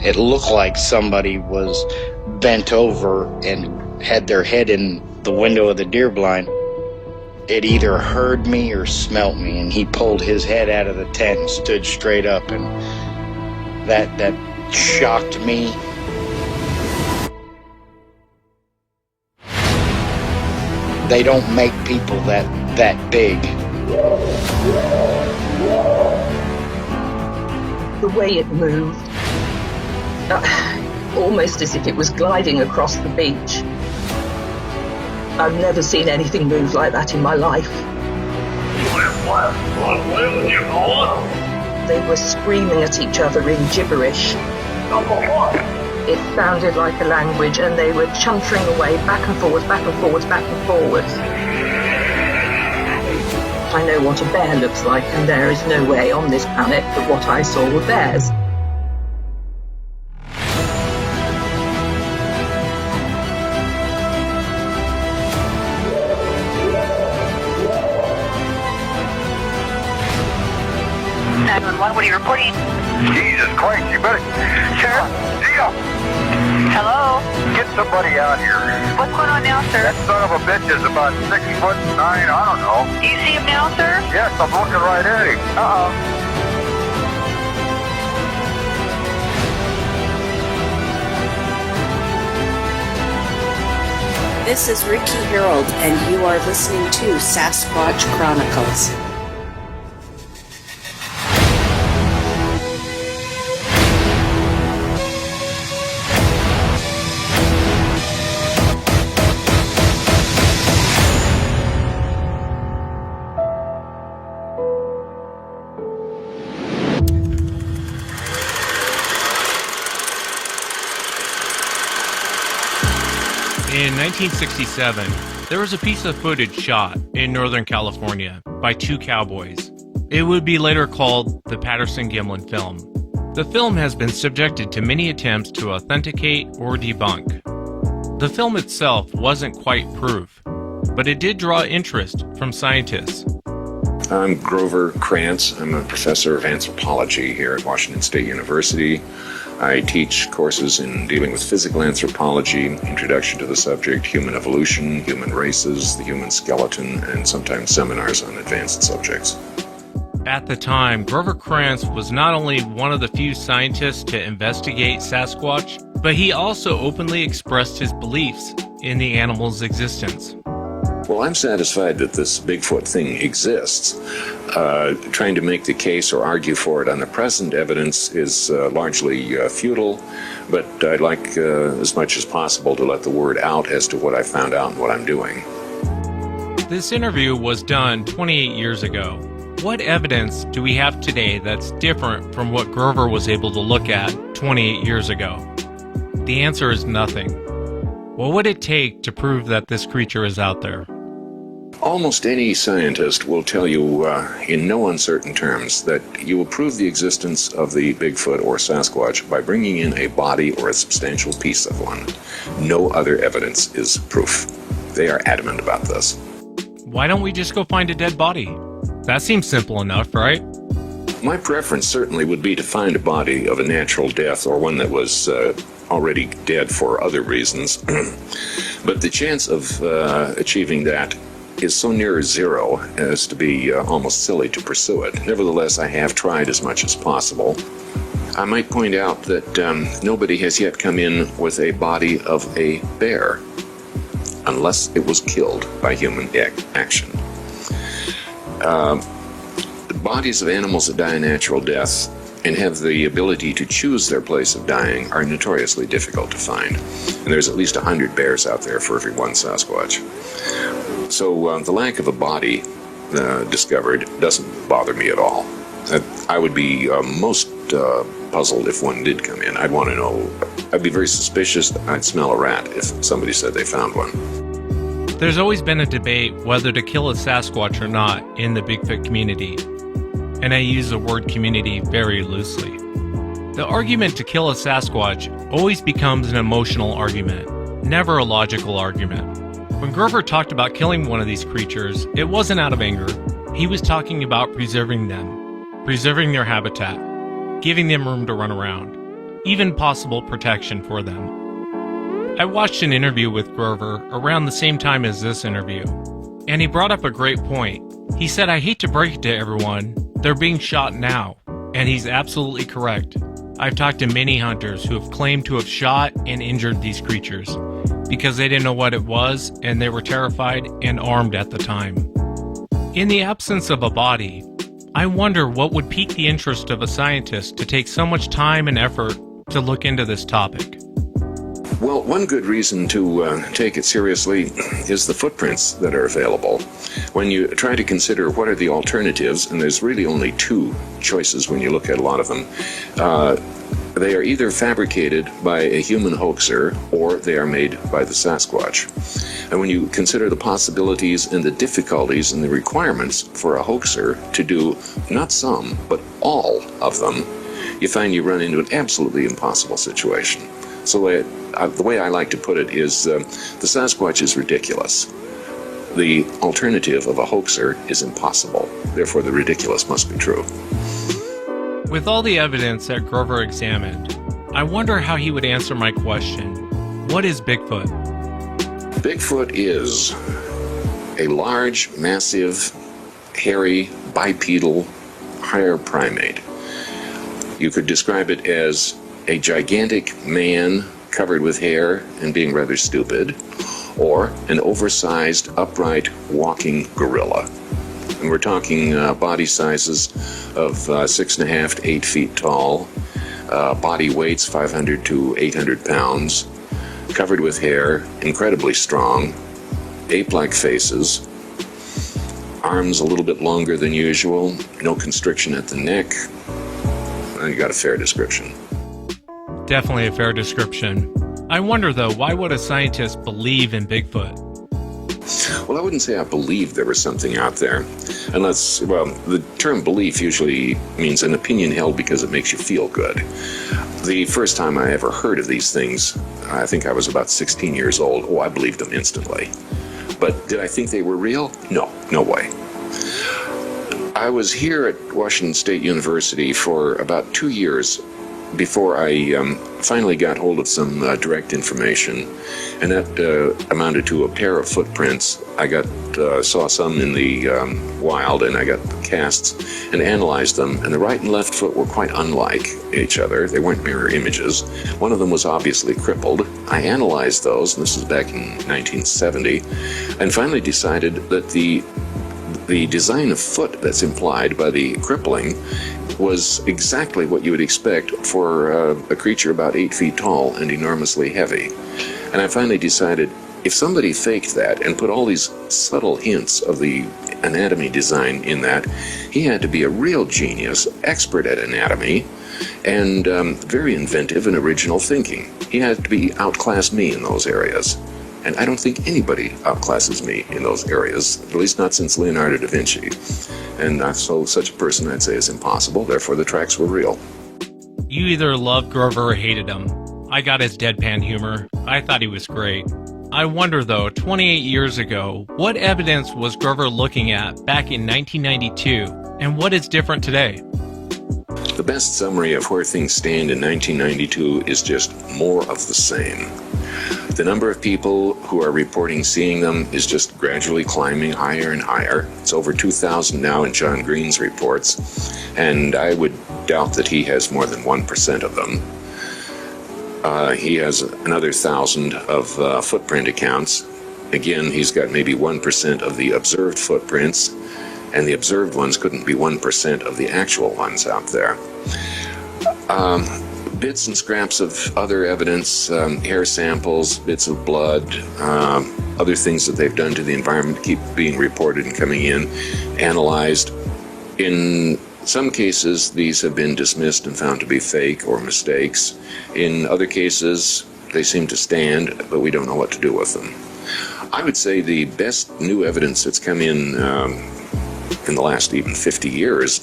It looked like somebody was bent over and had their head in the window of the deer blind. It either heard me or smelt me, and he pulled his head out of the tent and stood straight up, and that shocked me. They don't make people that big. The way it moved, almost as if it was gliding across the beach. I've never seen anything move like that in my life. They were screaming at each other in gibberish. It sounded like a language, and they were chuntering away back and forwards, back and forwards, back and forwards. I know what a bear looks like, and there is no way on this planet that what I saw were bears. What are you reporting? Jesus Christ, you better... Sheriff? Gio! Hello? Get somebody out here. What's going on now, sir? That son of a bitch is about 6'9", I don't know. Do you see him now, sir? Yes, I'm looking right at him. Uh-oh. This is Ricky Harold, and you are listening to Sasquatch Chronicles. In 1967, there was a piece of footage shot in Northern California by two cowboys. It would be later called the Patterson-Gimlin film. The film has been subjected to many attempts to authenticate or debunk. The film itself wasn't quite proof, but it did draw interest from scientists. I'm Grover Krantz. I'm a professor of anthropology here at Washington State University. I teach courses in dealing with physical anthropology, introduction to the subject, human evolution, human races, the human skeleton, and sometimes seminars on advanced subjects. At the time, Grover Krantz was not only one of the few scientists to investigate Sasquatch, but he also openly expressed his beliefs in the animal's existence. Well, I'm satisfied that this Bigfoot thing exists. Trying to make the case or argue for it on the present evidence is largely futile, but I'd like as much as possible to let the word out as to what I found out and what I'm doing. This interview was done 28 years ago. What evidence do we have today that's different from what Grover was able to look at 28 years ago? The answer is nothing. What would it take to prove that this creature is out there? Almost any scientist will tell you in no uncertain terms that you will prove the existence of the Bigfoot or Sasquatch by bringing in a body or a substantial piece of one. No other evidence is proof. They are adamant about this. Why don't we just go find a dead body? That seems simple enough, right? My preference certainly would be to find a body of a natural death or one that was already dead for other reasons. But the chance of achieving that is so near zero as to be almost silly to pursue it. Nevertheless, I have tried as much as possible. I might point out that nobody has yet come in with a body of a bear, unless it was killed by human action. The bodies of animals that die a natural death and have the ability to choose their place of dying are notoriously difficult to find. And there's at least 100 bears out there for every one Sasquatch. So the lack of a body discovered doesn't bother me at all. I would be most puzzled if one did come in. I'd want to know. I'd be very suspicious. I'd smell a rat if somebody said they found one. There's always been a debate whether to kill a Sasquatch or not in the Bigfoot community. And I use the word community very loosely. The argument to kill a Sasquatch always becomes an emotional argument, never a logical argument. When Grover talked about killing one of these creatures, it wasn't out of anger. He was talking about preserving them, preserving their habitat, giving them room to run around. even possible protection for them. I watched an interview with Grover around the same time as this interview, and he brought up a great point. He said, "I hate to break it to everyone, they're being shot now," and he's absolutely correct. I've talked to many hunters who have claimed to have shot and injured these creatures because they didn't know what it was and they were terrified and armed at the time. In the absence of a body, I wonder what would pique the interest of a scientist to take so much time and effort to look into this topic. Well, one good reason to take it seriously is the footprints that are available. When you try to consider what are the alternatives, and there's really only two choices when you look at a lot of them, they are either fabricated by a human hoaxer or they are made by the Sasquatch. And when you consider the possibilities and the difficulties and the requirements for a hoaxer to do not some, but all of them, you find you run into an absolutely impossible situation. So the way I like to put it is the Sasquatch is ridiculous. The alternative of a hoaxer is impossible. Therefore, the ridiculous must be true. With all the evidence that Grover examined, I wonder how he would answer my question, what is Bigfoot? Bigfoot is a large, massive, hairy, bipedal, higher primate. You could describe it as a gigantic man covered with hair and being rather stupid, or an oversized, upright, walking gorilla. And we're talking body sizes of 6.5 to 8 feet tall, body weights 500 to 800 pounds, covered with hair, incredibly strong, ape-like faces, arms a little bit longer than usual, no constriction at the neck. You got a fair description. Definitely a fair description. I wonder, though, why would a scientist believe in Bigfoot? Well, I wouldn't say I believe there was something out there. Unless, well, the term belief usually means an opinion held because it makes you feel good. The first time I ever heard of these things, I think I was about 16 years old. Oh, I believed them instantly. But did I think they were real? No way. I was here at Washington State University for about 2 years before I finally got hold of some direct information, and that amounted to a pair of footprints. I saw some in the wild, and I got the casts and analyzed them, and the right and left foot were quite unlike each other. They weren't mirror images. One of them was obviously crippled. I analyzed those, and this was back in 1970, and finally decided that the design of foot that's implied by the crippling was exactly what you would expect for a creature about 8 feet tall and enormously heavy. And I finally decided, if somebody faked that and put all these subtle hints of the anatomy design in that, he had to be a real genius, expert at anatomy, and very inventive and original thinking. He had to outclass me in those areas. And I don't think anybody outclasses me in those areas, at least not since Leonardo da Vinci. And so such a person, I'd say, is impossible. Therefore, the tracks were real. You either loved Grover or hated him. I got his deadpan humor. I thought he was great. I wonder, though, 28 years ago, what evidence was Grover looking at back in 1992, and what is different today? The best summary of where things stand in 1992 is just more of the same. The number of people who are reporting seeing them is just gradually climbing higher and higher. It's over 2,000 now in John Green's reports, and I would doubt that he has more than 1% of them. He has another 1,000 of footprint accounts. Again, he's got maybe 1% of the observed footprints, and the observed ones couldn't be 1% of the actual ones out there. Bits and scraps of other evidence, hair samples, bits of blood, other things that they've done to the environment keep being reported and coming in, analyzed. In some cases, these have been dismissed and found to be fake or mistakes. In other cases, they seem to stand, but we don't know what to do with them. I would say the best new evidence that's come in the last even 50 years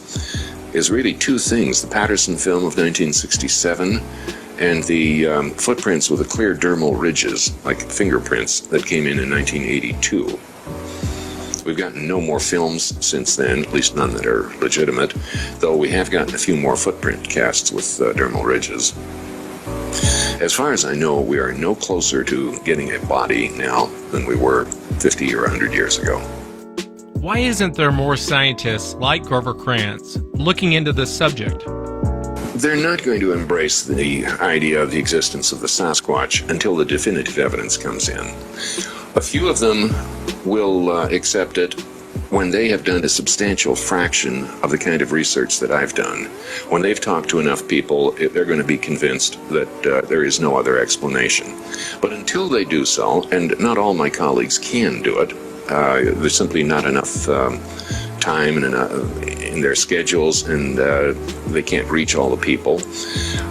is really two things: the Patterson film of 1967 and the footprints with the clear dermal ridges, like fingerprints, that came in 1982. We've gotten no more films since then, at least none that are legitimate, though we have gotten a few more footprint casts with dermal ridges. As far as I know, we are no closer to getting a body now than we were 50 or 100 years ago. Why isn't there more scientists like Grover Krantz looking into this subject? They're not going to embrace the idea of the existence of the Sasquatch until the definitive evidence comes in. A few of them will accept it when they have done a substantial fraction of the kind of research that I've done. When they've talked to enough people, they're going to be convinced that there is no other explanation. But until they do so, and not all my colleagues can do it, there's simply not enough time in their schedules, and they can't reach all the people.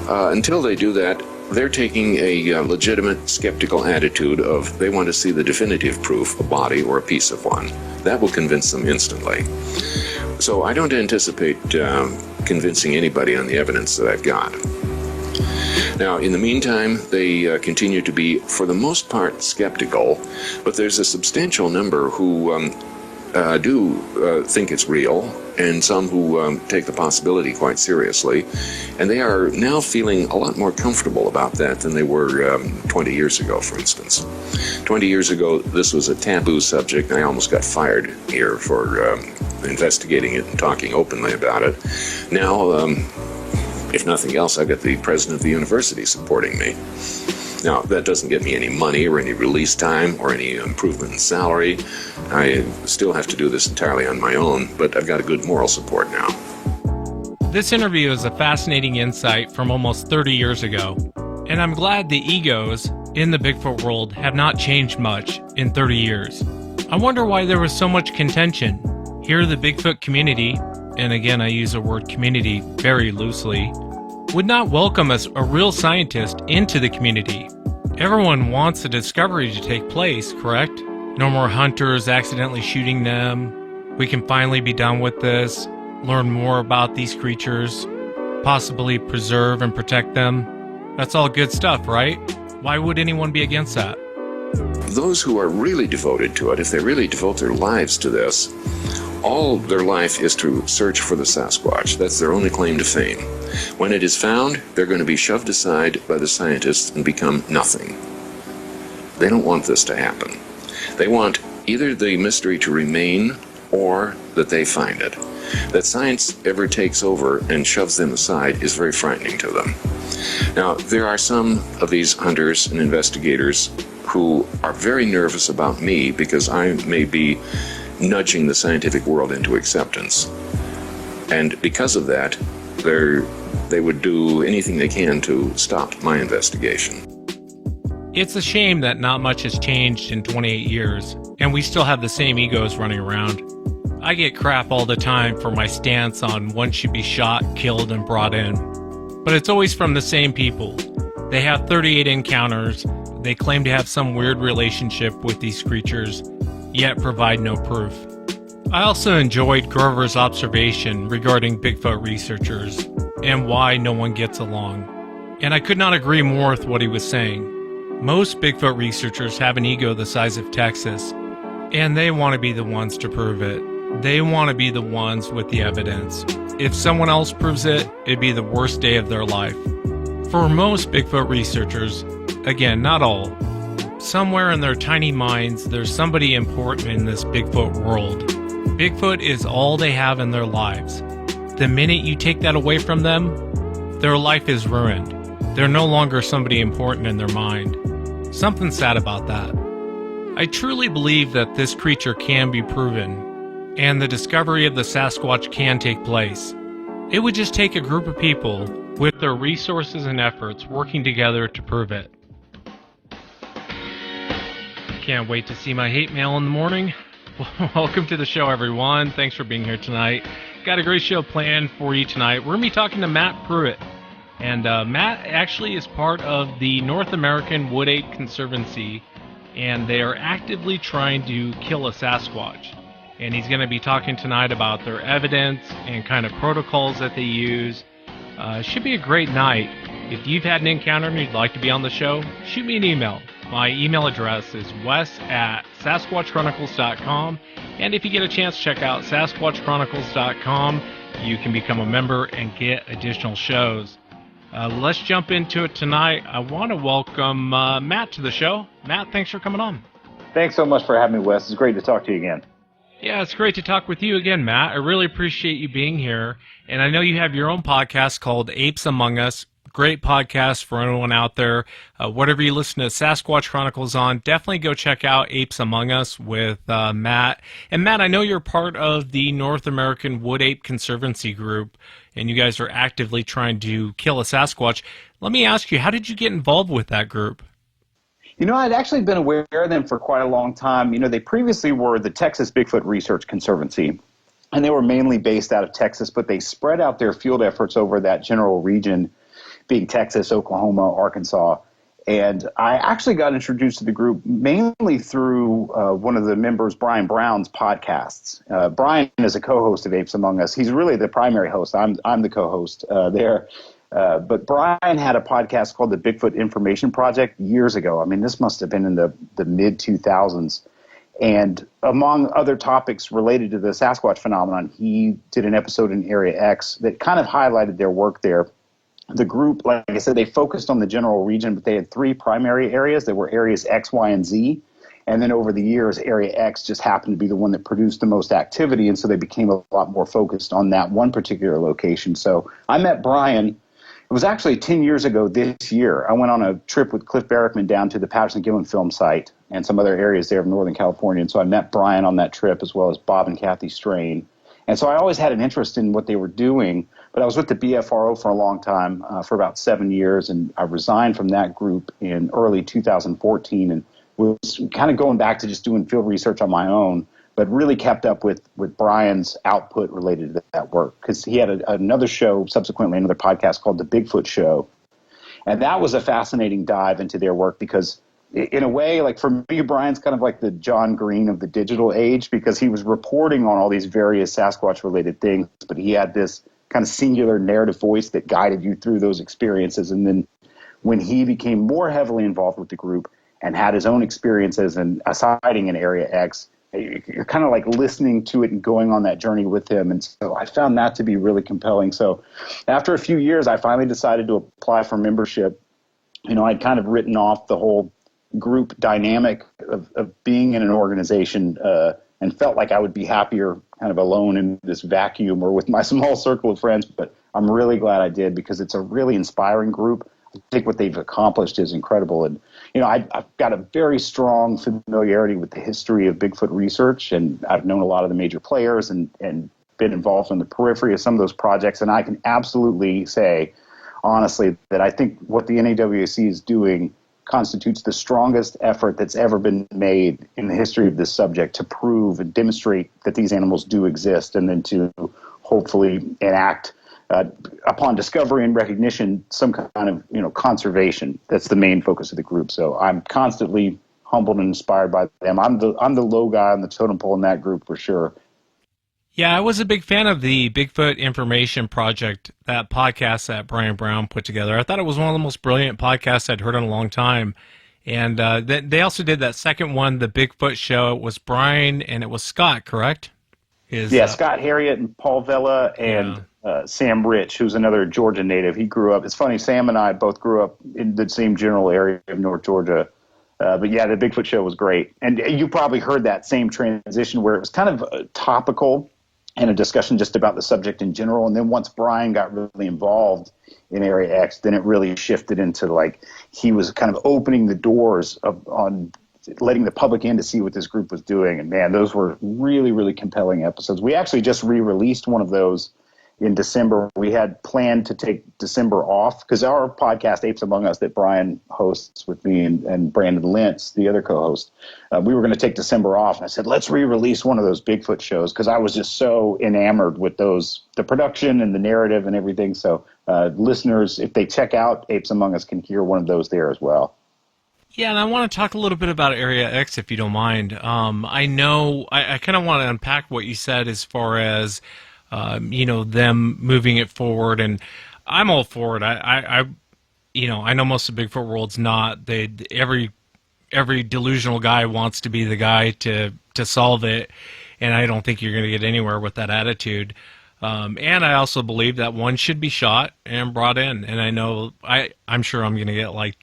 Until they do that, they're taking a legitimate skeptical attitude of they want to see the definitive proof, a body or a piece of one. That will convince them instantly. So I don't anticipate convincing anybody on the evidence that I've got. Now, in the meantime, they continue to be, for the most part, skeptical, but there's a substantial number who do think it's real, and some who take the possibility quite seriously, and they are now feeling a lot more comfortable about that than they were 20 years ago, for instance. 20 years ago, this was a taboo subject, and I almost got fired here for investigating it and talking openly about it. Now, if nothing else, I've got the president of the university supporting me. Now, that doesn't get me any money or any release time or any improvement in salary. I still have to do this entirely on my own, but I've got a good moral support now. This interview is a fascinating insight from almost 30 years ago, and I'm glad the egos in the Bigfoot world have not changed much in 30 years. I wonder why there was so much contention. Here the Bigfoot community, and again I use the word community very loosely, would not welcome a real scientist into the community. Everyone wants the discovery to take place, correct? No more hunters accidentally shooting them. We can finally be done with this, learn more about these creatures, possibly preserve and protect them. That's all good stuff, right? Why would anyone be against that? Those who are really devoted to it, if they really devote their lives to this, all their life is to search for the Sasquatch. That's their only claim to fame. When it is found, they're going to be shoved aside by the scientists and become nothing. They don't want this to happen. They want either the mystery to remain or that they find it. That science ever takes over and shoves them aside is very frightening to them. Now, there are some of these hunters and investigators who are very nervous about me because I may be nudging the scientific world into acceptance. And because of that, they would do anything they can to stop my investigation. It's a shame that not much has changed in 28 years, and we still have the same egos running around. I get crap all the time for my stance on one should be shot, killed, and brought in. But it's always from the same people. They have 38 encounters, they claim to have some weird relationship with these creatures, yet provide no proof. I also enjoyed Grover's observation regarding Bigfoot researchers and why no one gets along. And I could not agree more with what he was saying. Most Bigfoot researchers have an ego the size of Texas, and they want to be the ones to prove it. They want to be the ones with the evidence. If someone else proves it, it'd be the worst day of their life. For most Bigfoot researchers, again, not all, somewhere in their tiny minds, there's somebody important in this Bigfoot world. Bigfoot is all they have in their lives. The minute you take that away from them, their life is ruined. They're no longer somebody important in their mind. Something sad about that. I truly believe that this creature can be proven, and the discovery of the Sasquatch can take place. It would just take a group of people with their resources and efforts working together to prove it. Can't wait to see my hate mail in the morning. Welcome to the show, everyone. Thanks for being here tonight. Got a great show planned for you tonight. We're going to be talking to Matt Pruitt. And Matt actually is part of the North American Wood Ape Conservancy, and they are actively trying to kill a Sasquatch. And he's going to be talking tonight about their evidence and kind of protocols that they use. Should be a great night. If you've had an encounter and you'd like to be on the show, shoot me an email. My email address is wes@sasquatchchronicles.com. And if you get a chance, check out sasquatchchronicles.com. You can become a member and get additional shows. Let's jump into it tonight. I want to welcome Matt to the show. Matt, thanks for coming on. Thanks so much for having me, Wes. It's great to talk to you again. Yeah, it's great to talk with you again, Matt. I really appreciate you being here. And I know you have your own podcast called Apes Among Us. Great podcast for anyone out there. Whatever you listen to Sasquatch Chronicles on, definitely go check out Apes Among Us with Matt. And Matt, I know you're part of the North American Wood Ape Conservancy Group, and you guys are actively trying to kill a Sasquatch. Let me ask you, how did you get involved with that group? You know, I'd actually been aware of them for quite a long time. You know, they previously were the Texas Bigfoot Research Conservancy, and they were mainly based out of Texas, but they spread out their field efforts over that general region, being Texas, Oklahoma, Arkansas. And I actually got introduced to the group mainly through one of the members, Brian Brown's podcasts. Brian is a co-host of Apes Among Us. He's really the primary host. I'm the co-host there. But Brian had a podcast called the Bigfoot Information Project years ago. I mean, this must have been in the mid-2000s. And among other topics related to the Sasquatch phenomenon, he did an episode in Area X that kind of highlighted their work there. The group, like I said, they focused on the general region, but they had three primary areas. There were areas X, Y, and Z. And then over the years, Area X just happened to be the one that produced the most activity, and so they became a lot more focused on that one particular location. So I met Brian. It was actually 10 years ago this year. I went on a trip with Cliff Barrickman down to the Patterson-Gimlin film site and some other areas there of Northern California. And so I met Brian on that trip, as well as Bob and Kathy Strain. And so I always had an interest in what they were doing, but I was with the BFRO for a long time, for about 7 years, and I resigned from that group in early 2014 and was kind of going back to just doing field research on my own, but really kept up with Brian's output related to that work, because he had another show, subsequently another podcast called The Bigfoot Show, and that was a fascinating dive into their work because in a way, like for me, Brian's kind of like the John Green of the digital age, because he was reporting on all these various Sasquatch-related things, but he had this kind of singular narrative voice that guided you through those experiences. And then when he became more heavily involved with the group and had his own experiences and a sighting in Area X, you're kind of like listening to it and going on that journey with him. And so I found that to be really compelling. So after a few years, I finally decided to apply for membership. You know, I'd kind of written off the whole group dynamic of being in an organization and felt like I would be happier kind of alone in this vacuum or with my small circle of friends. But I'm really glad I did, because it's a really inspiring group. I think what they've accomplished is incredible. And, you know, I've got a very strong familiarity with the history of Bigfoot research, and I've known a lot of the major players and been involved in the periphery of some of those projects. And I can absolutely say, honestly, that I think what the NAWC is doing constitutes the strongest effort that's ever been made in the history of this subject to prove and demonstrate that these animals do exist, and then to hopefully enact upon discovery and recognition some kind of, you know, conservation. That's the main focus of the group. So I'm constantly humbled and inspired by them. I'm the low guy on the totem pole in that group for sure. Yeah, I was a big fan of the Bigfoot Information Project, that podcast that Brian Brown put together. I thought it was one of the most brilliant podcasts I'd heard in a long time. And they also did that second one, the Bigfoot Show. It was Brian and it was Scott, correct? Scott Harriet and Paul Vella and Sam Rich, who's another Georgia native. He grew up. It's funny, Sam and I both grew up in the same general area of North Georgia. But yeah, the Bigfoot Show was great. And you probably heard that same transition where it was kind of topical and a discussion just about the subject in general. And then once Brian got really involved in Area X, then it really shifted into like he was kind of opening the doors on letting the public in to see what this group was doing. And man, those were really, really compelling episodes. We actually just re-released one of those in December. We had planned to take December off because our podcast, Apes Among Us, that Brian hosts with me and Brandon Lentz, the other co-host, we were going to take December off. And I said, let's re-release one of those Bigfoot shows, because I was just so enamored with those, the production and the narrative and everything. So listeners, if they check out Apes Among Us, can hear one of those there as well. Yeah, and I want to talk a little bit about Area X, if you don't mind. I know I kind of want to unpack what you said as far as them moving it forward, and I'm all for it. I know most of the Bigfoot world's not. Every delusional guy wants to be the guy to solve it, and I don't think you're going to get anywhere with that attitude. And I also believe that one should be shot and brought in. And I know I'm sure I'm going to get like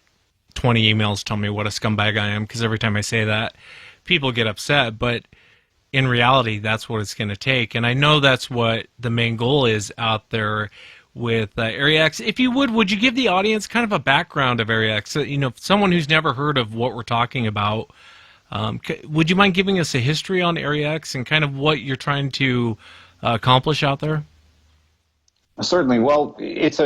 20 emails telling me what a scumbag I am, because every time I say that, people get upset. But in reality, that's what it's going to take. And I know that's what the main goal is out there with Area X. If you would you give the audience kind of a background of Area X? Someone who's never heard of what we're talking about, would you mind giving us a history on Area X and kind of what you're trying to accomplish out there? Certainly. Well, it's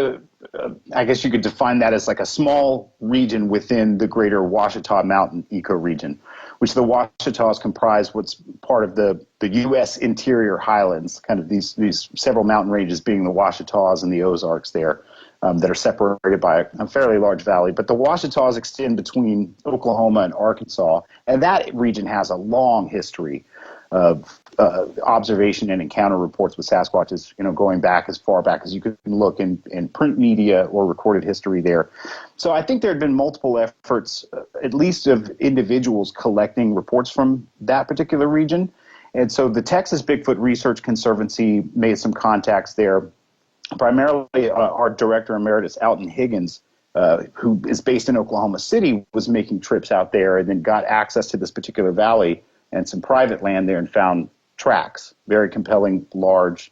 I guess you could define that as like a small region within the greater Ouachita Mountain ecoregion, which the Ouachitas comprise what's part of the U.S. interior highlands, kind of these several mountain ranges being the Ouachitas and the Ozarks there, that are separated by a fairly large valley. But the Ouachitas extend between Oklahoma and Arkansas, and that region has a long history of observation and encounter reports with Sasquatches, going back as far back as you can look in print media or recorded history there. So I think there had been multiple efforts, at least of individuals collecting reports from that particular region. And so the Texas Bigfoot Research Conservancy made some contacts there. Primarily our director emeritus, Alton Higgins, who is based in Oklahoma City, was making trips out there and then got access to this particular valley and some private land there and found tracks, very compelling, large,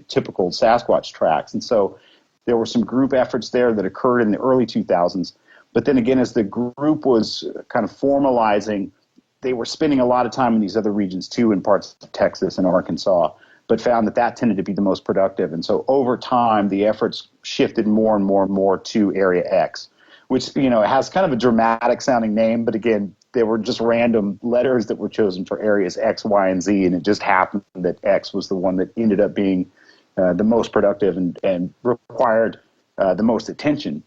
typical Sasquatch tracks. And so there were some group efforts there that occurred in the early 2000s. But then again, as the group was kind of formalizing, they were spending a lot of time in these other regions too, in parts of Texas and Arkansas, but found that tended to be the most productive. And so over time, the efforts shifted more and more and more to Area X, which, has kind of a dramatic sounding name, but again, they were just random letters that were chosen for areas X, Y, and Z, and it just happened that X was the one that ended up being the most productive and required the most attention.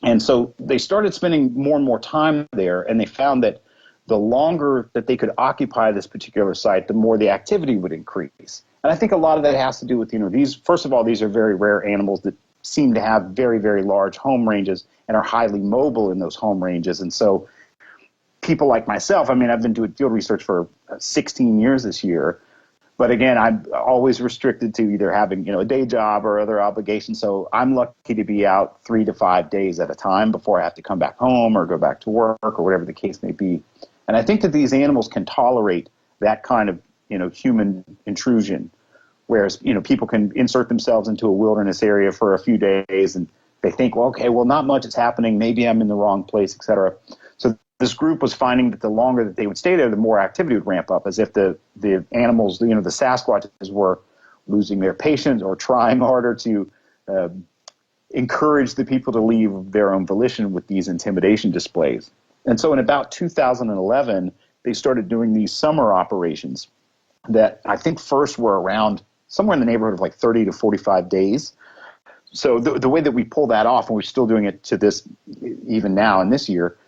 And so they started spending more and more time there, and they found that the longer that they could occupy this particular site, the more the activity would increase. And I think a lot of that has to do with, first of all, these are very rare animals that seem to have very, very large home ranges and are highly mobile in those home ranges. And so people like myself, I've been doing field research for 16 years this year, but again, I'm always restricted to either having, a day job or other obligations. So I'm lucky to be out 3 to 5 days at a time before I have to come back home or go back to work or whatever the case may be. And I think that these animals can tolerate that kind of, human intrusion, whereas, people can insert themselves into a wilderness area for a few days and they think, not much is happening. Maybe I'm in the wrong place, et cetera. So this group was finding that the longer that they would stay there, the more activity would ramp up, as if the animals, the Sasquatches were losing their patience or trying harder to encourage the people to leave of their own volition with these intimidation displays. And so in about 2011, they started doing these summer operations that I think first were around somewhere in the neighborhood of like 30 to 45 days. So the way that we pull that off, and we're still doing it to this, even now in this year,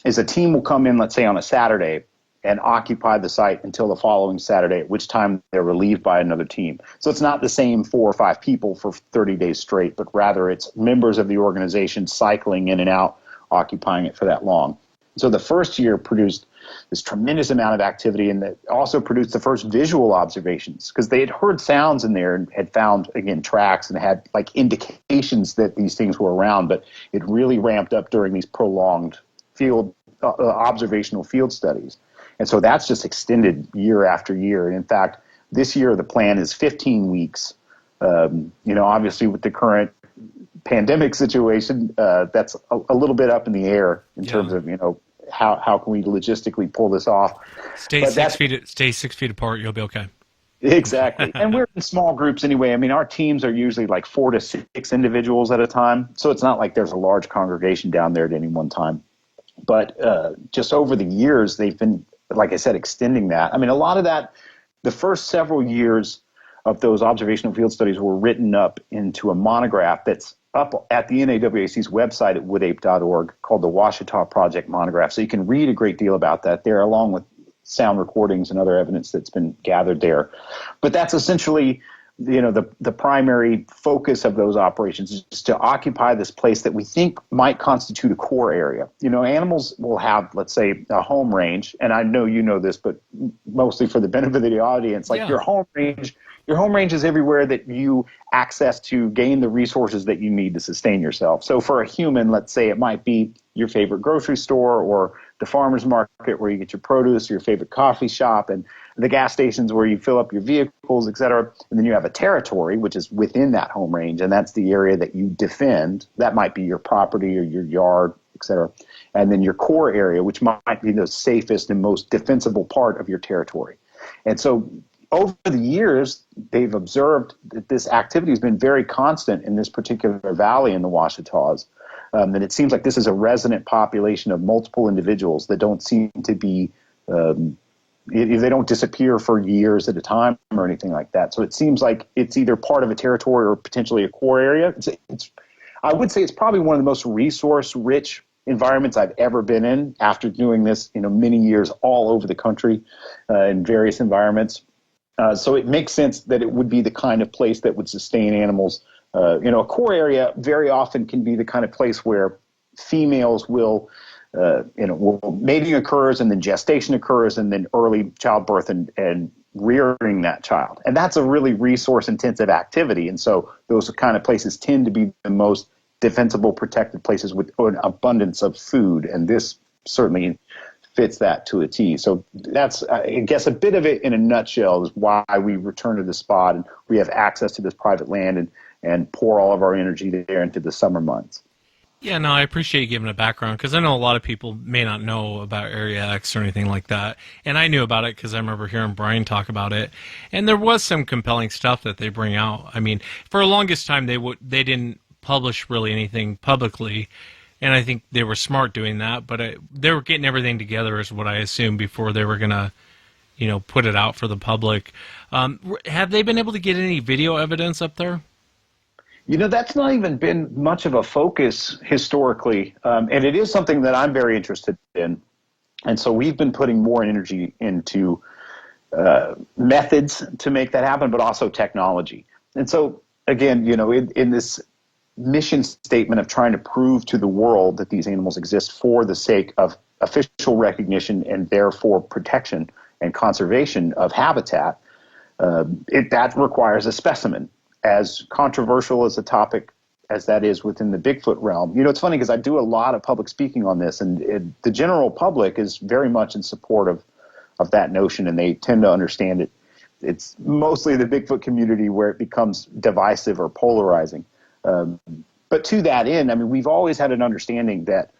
is a team will come in, let's say on a Saturday, and occupy the site until the following Saturday, at which time they're relieved by another team. So it's not the same 4 or 5 people for 30 days straight, but rather it's members of the organization cycling in and out, occupying it for that long. So the first year produced this tremendous amount of activity, and that also produced the first visual observations, because they had heard sounds in there and had found, again, tracks and had like indications that these things were around, but it really ramped up during these prolonged field observational field studies. And so that's just extended year after year. And in fact, this year the plan is 15 weeks. Obviously with the current pandemic situation, that's a little bit up in the air in terms of, how can we logistically pull this off. Stay 6 feet apart, you'll be okay. Exactly. And we're in small groups anyway. Our teams are usually like 4 to 6 individuals at a time. So it's not like there's a large congregation down there at any one time. But just over the years, they've been, like I said, extending that. A lot of that, the first several years of those observational field studies were written up into a monograph that's up at the NAWC's website at woodape.org called the Ouachita Project Monograph. So you can read a great deal about that there, along with sound recordings and other evidence that's been gathered there. But that's essentially the primary focus of those operations is to occupy this place that we think might constitute a core area. Animals will have, let's say, a home range, and I know you know this, but mostly for the benefit of the audience, your home range is everywhere that you access to gain the resources that you need to sustain yourself. So for a human, let's say it might be your favorite grocery store or the farmer's market where you get your produce, or your favorite coffee shop, and the gas stations where you fill up your vehicles, et cetera. And then you have a territory, which is within that home range, and that's the area that you defend. That might be your property or your yard, et cetera. And then your core area, which might be the safest and most defensible part of your territory. And so over the years, they've observed that this activity has been very constant in this particular valley in the Ouachitas. And it seems like this is a resident population of multiple individuals that don't seem to be, they don't disappear for years at a time or anything like that. So it seems like it's either part of a territory or potentially a core area. I would say it's probably one of the most resource-rich environments I've ever been in after doing this, many years all over the country in various environments. So it makes sense that it would be the kind of place that would sustain animals. A core area very often can be the kind of place where females will, mating occurs, and then gestation occurs, and then early childbirth and rearing that child. And that's a really resource-intensive activity. And so those kind of places tend to be the most defensible, protected places with an abundance of food. And this certainly fits that to a T. So that's, I guess, a bit of it in a nutshell is why we return to the spot and we have access to this private land and pour all of our energy there into the summer months. Yeah, no, I appreciate you giving a background, because I know a lot of people may not know about Area X or anything like that. And I knew about it because I remember hearing Brian talk about it. And there was some compelling stuff that they bring out. I mean, for the longest time, they didn't publish really anything publicly. And I think they were smart doing that, but they were getting everything together is what I assumed before they were going to, put it out for the public. Have they been able to get any video evidence up there? That's not even been much of a focus historically, and it is something that I'm very interested in. And so we've been putting more energy into methods to make that happen, but also technology. And so, again, in this mission statement of trying to prove to the world that these animals exist for the sake of official recognition and therefore protection and conservation of habitat, that requires a specimen. As controversial as a topic as that is within the Bigfoot realm. It's funny because I do a lot of public speaking on this, and the general public is very much in support of that notion, and they tend to understand it. It's mostly the Bigfoot community where it becomes divisive or polarizing. But to that end, we've always had an understanding that,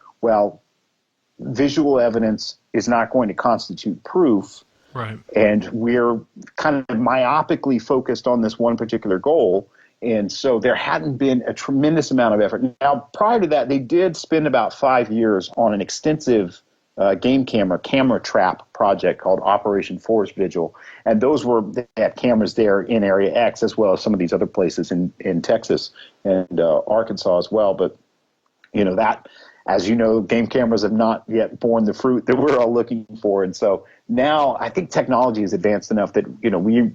visual evidence is not going to constitute proof. Right. And we're kind of myopically focused on this one particular goal. And so there hadn't been a tremendous amount of effort. Now, prior to that, they did spend about 5 years on an extensive game camera trap project called Operation Forest Vigil. And they had cameras there in Area X as well as some of these other places in Texas and Arkansas as well. But, that, as you know, game cameras have not yet borne the fruit that we're all looking for. And so now I think technology is advanced enough that, we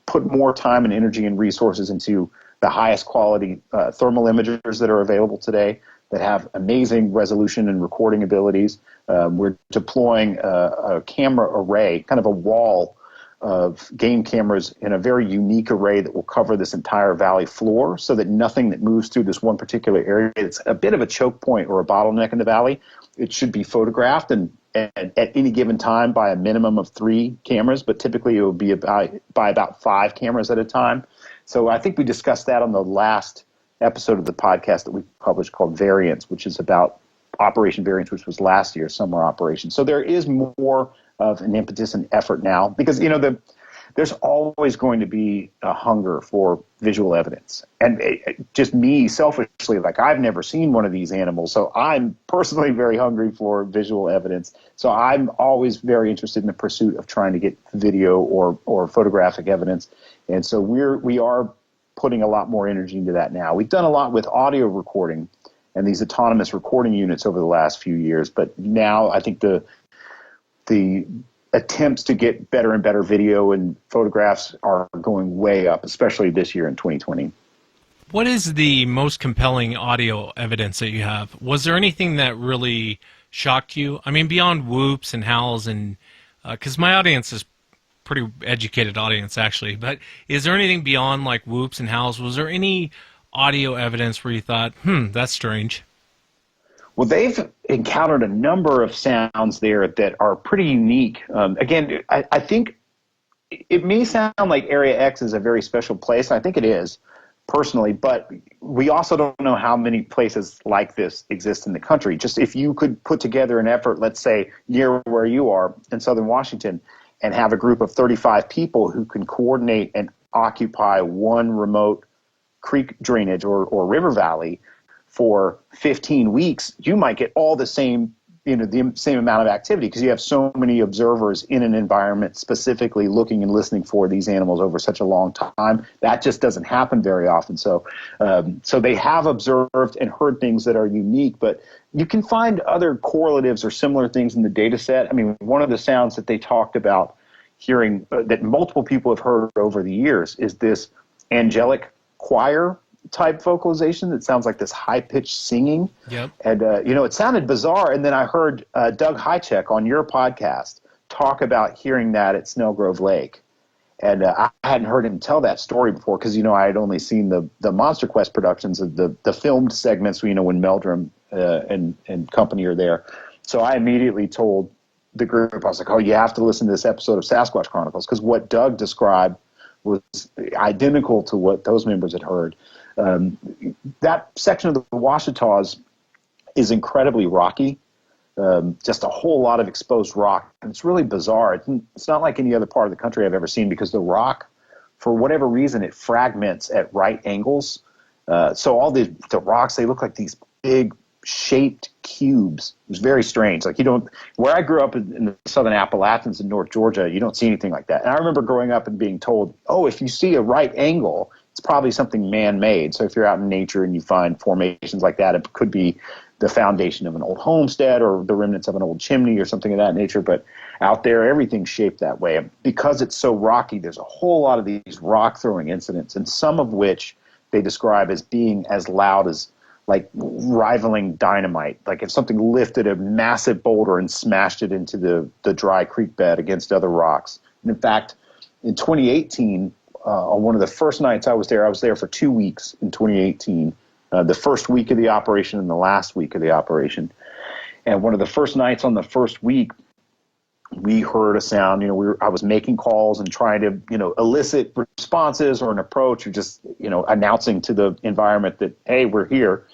put more time and energy and resources into the highest quality thermal imagers that are available today that have amazing resolution and recording abilities. We're deploying a camera array, kind of a wall of game cameras in a very unique array that will cover this entire valley floor so that nothing that moves through this one particular area, it's a bit of a choke point or a bottleneck in the valley, it should be photographed and at any given time by a minimum of 3 cameras, but typically it will be by about 5 cameras at a time. So I think we discussed that on the last episode of the podcast that we published called Variance, which is about Operation Variance, which was last year's summer operation. So there is more of an impetus and effort now because, there's always going to be a hunger for visual evidence. And just me selfishly, I've never seen one of these animals, so I'm personally very hungry for visual evidence. So I'm always very interested in the pursuit of trying to get video or photographic evidence. And so we are putting a lot more energy into that now. We've done a lot with audio recording and these autonomous recording units over the last few years, but now I think the attempts to get better and better video and photographs are going way up, especially this year in 2020. What is the most compelling audio evidence that you have? Was there anything that really shocked you? I mean, beyond whoops and howls, and because my audience is pretty educated audience actually, but is there anything beyond like whoops and howls? Was there any audio evidence where you thought, that's strange? Well, they've encountered a number of sounds there that are pretty unique. Again, I think it may sound like Area X is a very special place. I think it is, personally, but we also don't know how many places like this exist in the country. Just if you could put together an effort, let's say near where you are in southern Washington, and have a group of 35 people who can coordinate and occupy one remote creek drainage or river valley for 15 weeks, you might get all the same, the same amount of activity because you have so many observers in an environment specifically looking and listening for these animals over such a long time. That just doesn't happen very often. So they have observed and heard things that are unique, but you can find other correlatives or similar things in the data set. I mean, one of the sounds that they talked about hearing that multiple people have heard over the years is this angelic choir type vocalization that sounds like this high-pitched singing. Yep. And, it sounded bizarre. And then I heard Doug Hychek on your podcast talk about hearing that at Snellgrove Lake. And I hadn't heard him tell that story before because, I had only seen the Monster Quest productions of the filmed segments, when Meldrum and company are there. So I immediately told the group, I was like, oh, you have to listen to this episode of Sasquatch Chronicles because what Doug described was identical to what those members had heard. That section of the Ouachitas is incredibly rocky, just a whole lot of exposed rock. And it's really bizarre. It's not like any other part of the country I've ever seen because the rock, for whatever reason, it fragments at right angles. So all the rocks, they look like these big shaped cubes. It was very strange. Like where I grew up in the southern Appalachians in North Georgia, you don't see anything like that. And I remember growing up and being told, oh, if you see a right angle, it's probably something man-made. So if you're out in nature and you find formations like that, it could be the foundation of an old homestead or the remnants of an old chimney or something of that nature. But out there, everything's shaped that way. Because it's so rocky, there's a whole lot of these rock-throwing incidents, and some of which they describe as being as loud as like rivaling dynamite. Like if something lifted a massive boulder and smashed it into the dry creek bed against other rocks. And in fact, in 2018, on one of the first nights I was there for 2 weeks in 2018, the first week of the operation and the last week of the operation. And one of the first nights on the first week, we heard a sound. I was making calls and trying to, elicit responses or an approach, or just, announcing to the environment that, hey, we're here.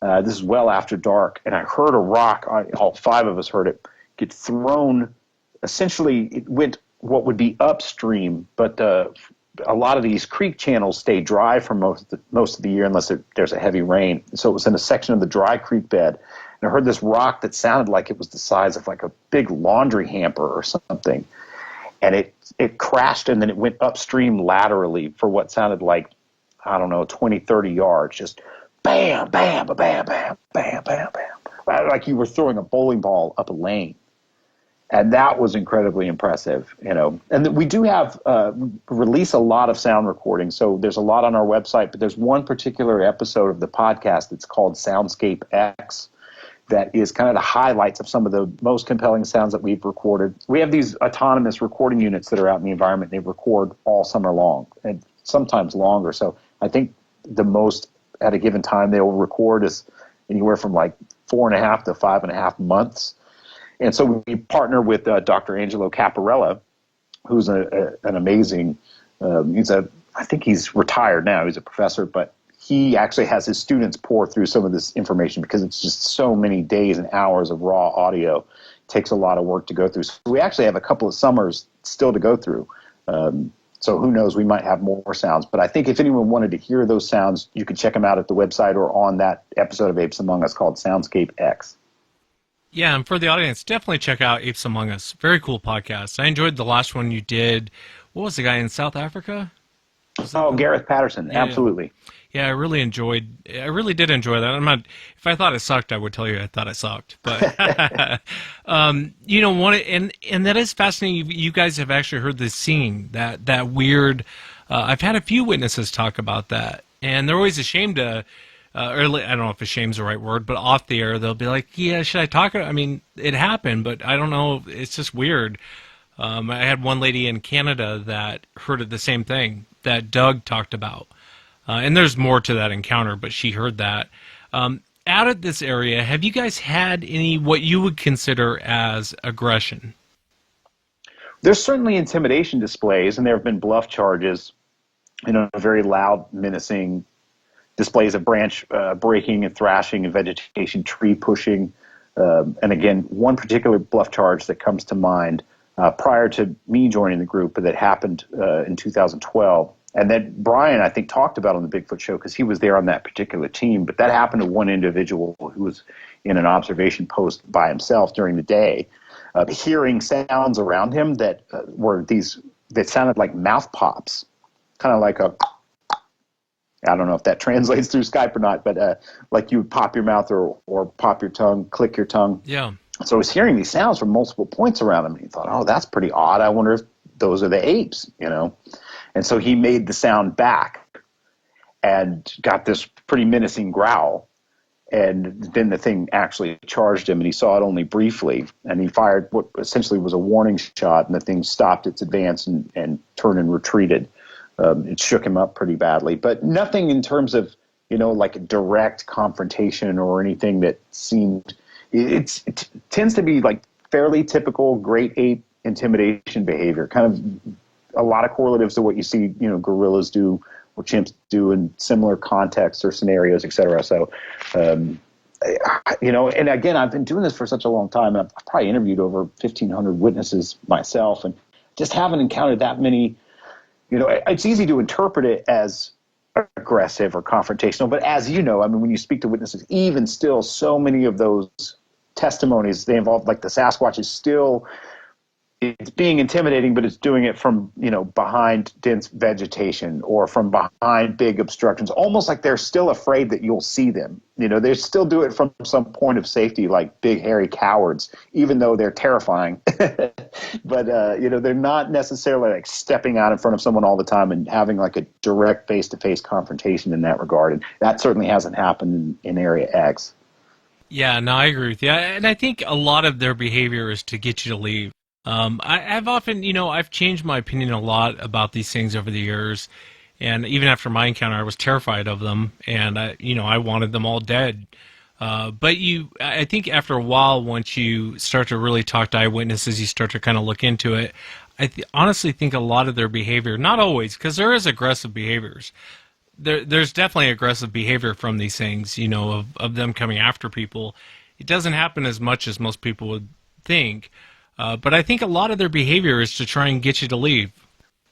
This is well after dark, and I heard a rock. All five of us heard it get thrown. Essentially, it went what would be upstream, but a lot of these creek channels stay dry for most of the year unless there's a heavy rain. So it was in a section of the dry creek bed. And I heard this rock that sounded like it was the size of like a big laundry hamper or something. And it crashed, and then it went upstream laterally for what sounded like, 20, 30 yards. Just bam, bam, bam, bam, bam, bam, bam. Like you were throwing a bowling ball up a lane. And that was incredibly impressive, And we do have release a lot of sound recordings. So there's a lot on our website, but there's one particular episode of the podcast that's called Soundscape X that is kind of the highlights of some of the most compelling sounds that we've recorded. We have these autonomous recording units that are out in the environment. They record all summer long and sometimes longer. So I think the most at a given time they will record is anywhere from like 4.5 to 5.5 months. And so we partner with Dr. Angelo Caparella, who's an amazing, I think he's retired now, he's a professor, but he actually has his students pour through some of this information because it's just so many days and hours of raw audio. It takes a lot of work to go through. So we actually have a couple of summers still to go through. So who knows, we might have more sounds. But I think if anyone wanted to hear those sounds, you could check them out at the website or on that episode of Apes Among Us called Soundscape X. Yeah, and for the audience, definitely check out Apes Among Us. Very cool podcast. I enjoyed the last one you did. What was the guy in South Africa? Gareth Patterson. Yeah, absolutely. Yeah, I really did enjoy that. If I thought it sucked, I would tell you I thought it sucked. But, and that is fascinating. You guys have actually heard this scene, that weird, I've had a few witnesses talk about that, and they're always ashamed to, or I don't know if ashame's the right word, but off the air, they'll be like, yeah, should I talk? I mean, it happened, but I don't know. It's just weird. I had one lady in Canada that heard the same thing that Doug talked about. And there's more to that encounter, but she heard that. Out of this area, have you guys had any what you would consider as aggression? There's certainly intimidation displays, and there have been bluff charges, very loud, menacing displays of branch breaking and thrashing and vegetation, tree pushing. And again, one particular bluff charge that comes to mind prior to me joining the group, but that happened in 2012. And then Brian, I think, talked about on the Bigfoot show because he was there on that particular team. But that happened to one individual who was in an observation post by himself during the day, hearing sounds around him that that sounded like mouth pops, kind of like I don't know if that translates through Skype or not, but like you would pop your mouth or pop your tongue, click your tongue. Yeah. So I was hearing these sounds from multiple points around him, and he thought, oh, that's pretty odd. I wonder if those are the apes, And so he made the sound back and got this pretty menacing growl. And then the thing actually charged him, and he saw it only briefly. And he fired what essentially was a warning shot, and the thing stopped its advance and turned and retreated. It shook him up pretty badly. But nothing in terms of, like a direct confrontation or anything that seemed – it tends to be like fairly typical great ape intimidation behavior, kind of – a lot of correlatives to what you see, gorillas do or chimps do in similar contexts or scenarios, et cetera. So, and again, I've been doing this for such a long time. I've probably interviewed over 1,500 witnesses myself and just haven't encountered that many. It's easy to interpret it as aggressive or confrontational, but as when you speak to witnesses, even still, so many of those testimonies, they involve, like the Sasquatch is still – it's being intimidating, but it's doing it from, behind dense vegetation or from behind big obstructions, almost like they're still afraid that you'll see them. They still do it from some point of safety, like big, hairy cowards, even though they're terrifying. But, they're not necessarily like stepping out in front of someone all the time and having like a direct face-to-face confrontation in that regard. And that certainly hasn't happened in Area X. Yeah, no, I agree with you. And I think a lot of their behavior is to get you to leave. I've often, I've changed my opinion a lot about these things over the years, and even after my encounter, I was terrified of them, and I wanted them all dead. But I think after a while, once you start to really talk to eyewitnesses, you start to kind of look into it. I honestly think a lot of their behavior, not always, because there is aggressive behaviors. There's definitely aggressive behavior from these things, of them coming after people. It doesn't happen as much as most people would think. But I think a lot of their behavior is to try and get you to leave.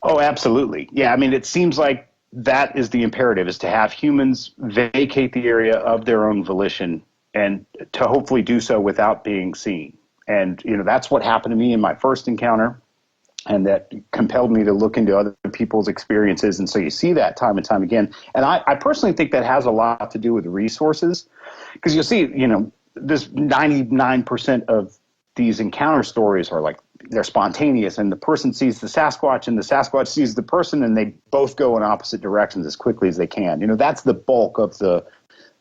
Oh, absolutely. Yeah, I mean, it seems like that is the imperative, is to have humans vacate the area of their own volition and to hopefully do so without being seen. And, that's what happened to me in my first encounter, and that compelled me to look into other people's experiences. And so you see that time and time again. And I personally think that has a lot to do with resources, because you'll see, this 99% of these encounter stories are like, they're spontaneous, and the person sees the Sasquatch and the Sasquatch sees the person, and they both go in opposite directions as quickly as they can. That's the bulk of the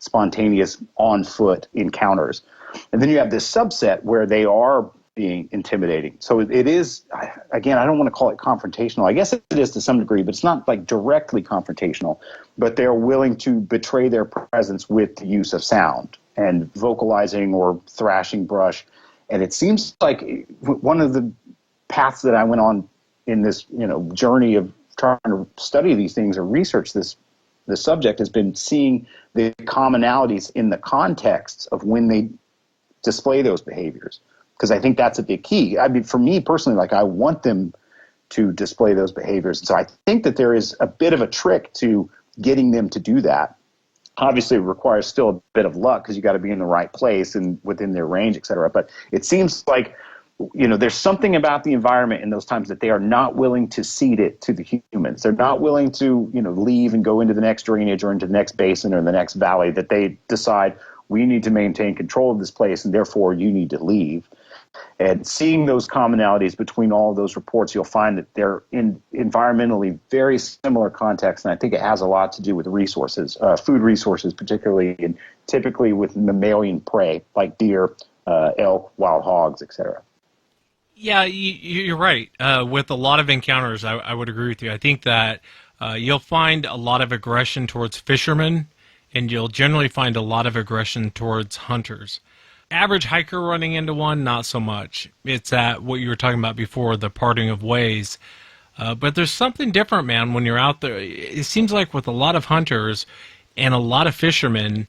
spontaneous on foot encounters. And then you have this subset where they are being intimidating. So it is, again, I don't want to call it confrontational. I guess it is to some degree, but it's not like directly confrontational, but they're willing to betray their presence with the use of sound and vocalizing or thrashing brush. And it seems like one of the paths that I went on in this, journey of trying to study these things or research the subject has been seeing the commonalities in the contexts of when they display those behaviors. Because I think that's a big key. I mean, for me personally, like, I want them to display those behaviors. And so I think that there is a bit of a trick to getting them to do that. Obviously, it requires still a bit of luck because you got to be in the right place and within their range, et cetera. But it seems like there's something about the environment in those times that they are not willing to cede it to the humans. They're not willing to, leave and go into the next drainage or into the next basin or the next valley, that they decide we need to maintain control of this place and therefore you need to leave. And seeing those commonalities between all of those reports, you'll find that they're in environmentally very similar contexts. And I think it has a lot to do with resources, food resources particularly, and typically with mammalian prey like deer, elk, wild hogs, etc. Yeah, you're right. With a lot of encounters, I would agree with you. I think that you'll find a lot of aggression towards fishermen, and you'll generally find a lot of aggression towards hunters. Average hiker running into one, not so much. It's at what you were talking about before, the parting of ways. But there's something different, man, when you're out there. It seems like with a lot of hunters and a lot of fishermen,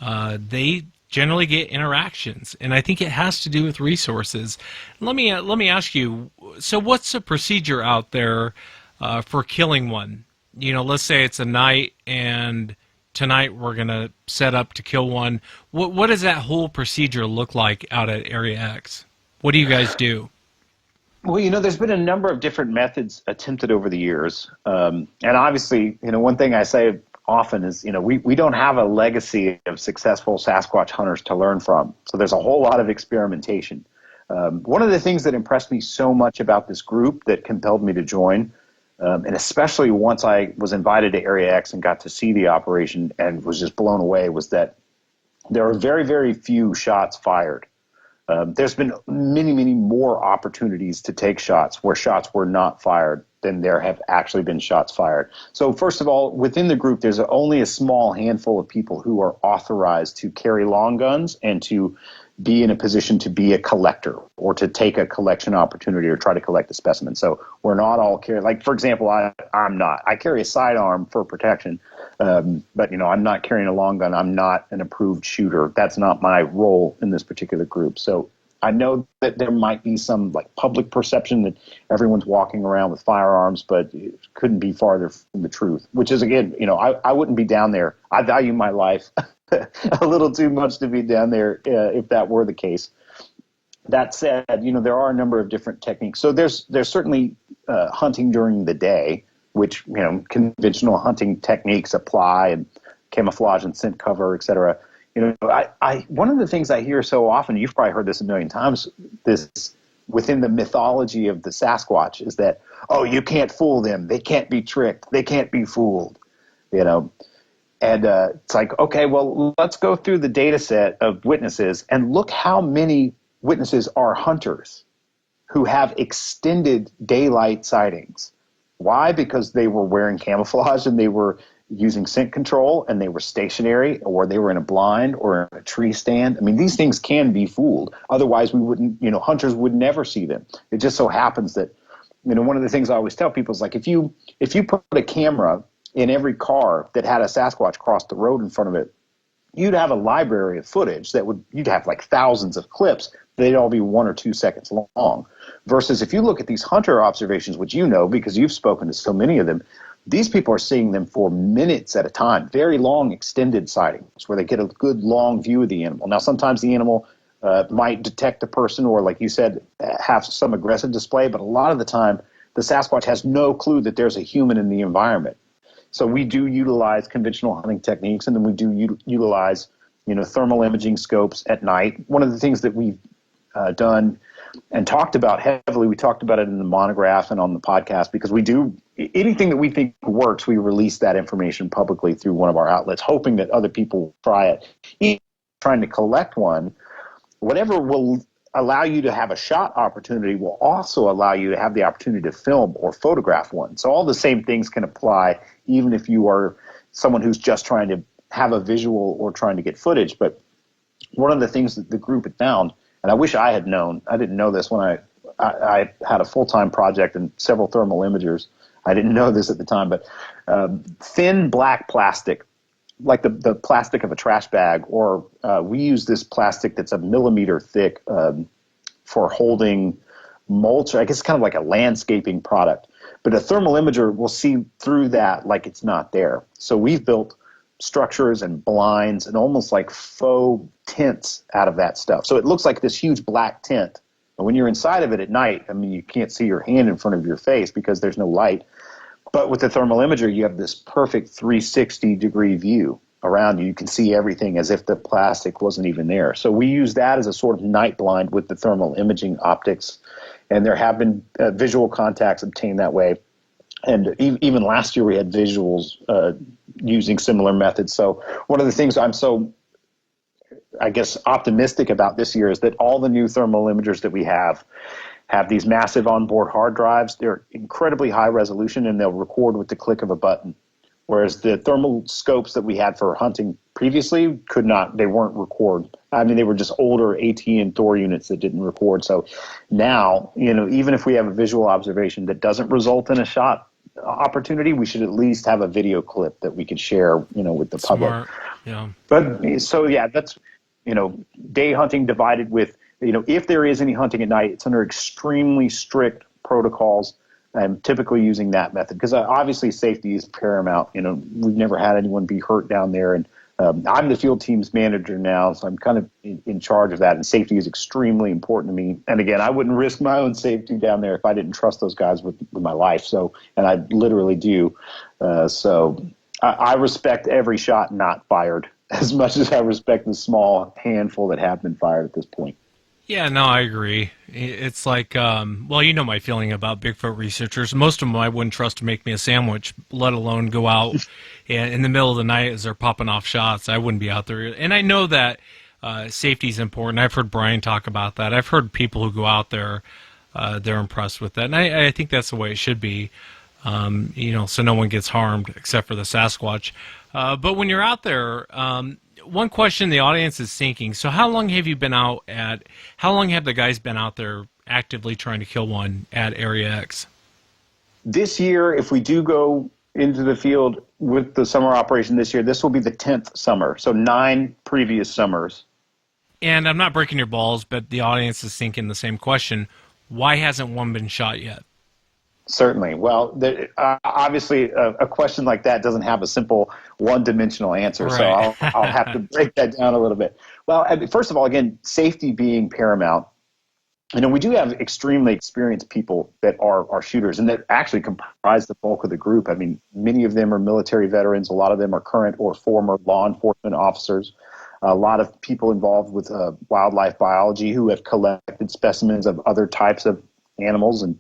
they generally get interactions, and I think it has to do with resources. Let me ask you, so what's the procedure out there for killing one? Let's say it's a night, and tonight we're going to set up to kill one. What does that whole procedure look like out at Area X? What do you guys do? Well, there's been a number of different methods attempted over the years. And obviously, one thing I say often is, we don't have a legacy of successful Sasquatch hunters to learn from. So there's a whole lot of experimentation. One of the things that impressed me so much about this group that compelled me to join, and especially once I was invited to Area X and got to see the operation and was just blown away, was that there are very, very few shots fired. There's been many, many more opportunities to take shots where shots were not fired than there have actually been shots fired. So first of all, within the group, there's only a small handful of people who are authorized to carry long guns and to be in a position to be a collector or to take a collection opportunity or try to collect a specimen. So we're not all carrying, like, for example, I'm not. I carry a sidearm for protection, but, I'm not carrying a long gun. I'm not an approved shooter. That's not my role in this particular group. So I know that there might be some public perception that everyone's walking around with firearms, but it couldn't be farther from the truth, which is, again, I wouldn't be down there. I value my life a little too much to be down there if that were the case. That said, there are a number of different techniques. So there's certainly hunting during the day, which, conventional hunting techniques apply, and camouflage and scent cover, et cetera. One of the things I hear so often, you've probably heard this a million times, this within the mythology of the Sasquatch, is that, oh, you can't fool them. They can't be tricked. They can't be fooled, And it's like, okay, well, let's go through the data set of witnesses and look how many witnesses are hunters who have extended daylight sightings. Why? Because they were wearing camouflage and they were using scent control and they were stationary, or they were in a blind or in a tree stand. I mean, these things can be fooled. Otherwise, we wouldn't, hunters would never see them. It just so happens that, one of the things I always tell people is, like, if you put a camera in every car that had a Sasquatch cross the road in front of it, you'd have a library of footage you'd have thousands of clips. They'd all be 1 or 2 seconds long. Versus if you look at these hunter observations, which because you've spoken to so many of them, these people are seeing them for minutes at a time, very long extended sightings where they get a good long view of the animal. Now, sometimes the animal might detect a person or, like you said, have some aggressive display, but a lot of the time the Sasquatch has no clue that there's a human in the environment. So we do utilize conventional hunting techniques, and then we do utilize, thermal imaging scopes at night. One of the things that we've done and talked about heavily, we talked about it in the monograph and on the podcast, because we do anything that we think works, we release that information publicly through one of our outlets, hoping that other people will try it. Even trying to collect one, whatever will allow you to have a shot opportunity will also allow you to have the opportunity to film or photograph one. So all the same things can apply, even if you are someone who's just trying to have a visual or trying to get footage. But one of the things that the group had found, and I wish I had known, I didn't know this when I had a full-time project and several thermal imagers. I didn't know this at the time, but thin black plastic, like the plastic of a trash bag, or we use this plastic that's a millimeter thick for holding mulch. I guess it's kind of like a landscaping product. But a thermal imager will see through that like it's not there. So we've built structures and blinds and almost like faux tents out of that stuff. So it looks like this huge black tent And when you're inside of it at night, I mean, you can't see your hand in front of your face because there's no light. But with the thermal imager, you have this perfect 360-degree view around you. You can see everything as if the plastic wasn't even there. So we use that as a sort of night blind with the thermal imaging optics. And there have been visual contacts obtained that way. And even last year we had visuals using similar methods. So one of the things I'm so, I guess, optimistic about this year is that all the new thermal imagers that we have these massive onboard hard drives. They're incredibly high resolution, and they'll record with the click of a button. Whereas the thermal scopes that we had for hunting previously they weren't record. I mean, they were just older AT and Thor units that didn't record. So now, even if we have a visual observation that doesn't result in a shot opportunity, we should at least have a video clip that we could share, with the public. Smart. Yeah. But so, yeah, that's, day hunting divided with, if there is any hunting at night, it's under extremely strict protocols. I'm typically using that method because obviously safety is paramount. We've never had anyone be hurt down there, and I'm the field team's manager now, so I'm kind of in charge of that, and safety is extremely important to me. And again, I wouldn't risk my own safety down there if I didn't trust those guys with my life. So, and I literally do. So I respect every shot not fired as much as I respect the small handful that have been fired at this point. Yeah, no, I agree. It's like, my feeling about Bigfoot researchers. Most of them I wouldn't trust to make me a sandwich, let alone go out and in the middle of the night as they're popping off shots. I wouldn't be out there. And I know that safety is important. I've heard Brian talk about that. I've heard people who go out there, they're impressed with that. And I think that's the way it should be, so no one gets harmed except for the Sasquatch. But when you're out there, one question the audience is thinking, so how long have the guys been out there actively trying to kill one at Area X? This year, if we do go into the field with the summer operation this year, this will be the 10th summer, so 9 previous summers. And I'm not breaking your balls, but the audience is thinking the same question. Why hasn't one been shot yet? Certainly. Well, obviously, a question like that doesn't have a simple one-dimensional answer, right. So I'll have to break that down a little bit. Well, first of all, again, safety being paramount. We do have extremely experienced people that are shooters, and that actually comprise the bulk of the group. I mean, many of them are military veterans. A lot of them are current or former law enforcement officers. A lot of people involved with wildlife biology who have collected specimens of other types of animals, and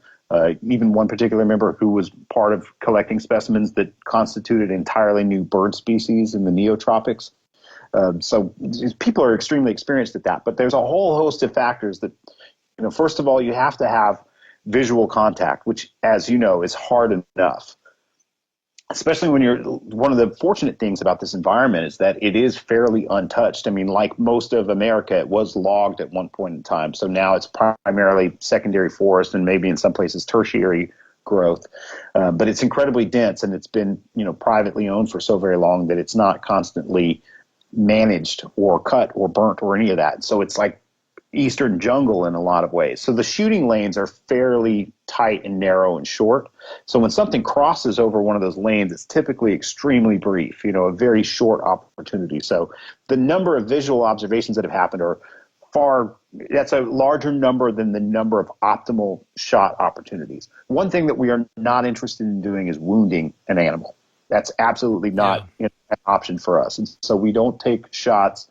even one particular member who was part of collecting specimens that constituted entirely new bird species in the neotropics. So people are extremely experienced at that. But there's a whole host of factors that, first of all, you have to have visual contact, which, as you know, is hard enough. Especially when one of the fortunate things about this environment is that it is fairly untouched. I mean, like most of America, it was logged at one point in time. So now it's primarily secondary forest and maybe in some places tertiary growth. But it's incredibly dense, and it's been, privately owned for so very long that it's not constantly managed or cut or burnt or any of that. So it's like eastern jungle in a lot of ways. So the shooting lanes are fairly tight and narrow and short. So when something crosses over one of those lanes, it's typically extremely brief, a very short opportunity. So the number of visual observations that have happened that's a larger number than the number of optimal shot opportunities. One thing that we are not interested in doing is wounding an animal. That's absolutely not an option for us. And so we don't take shots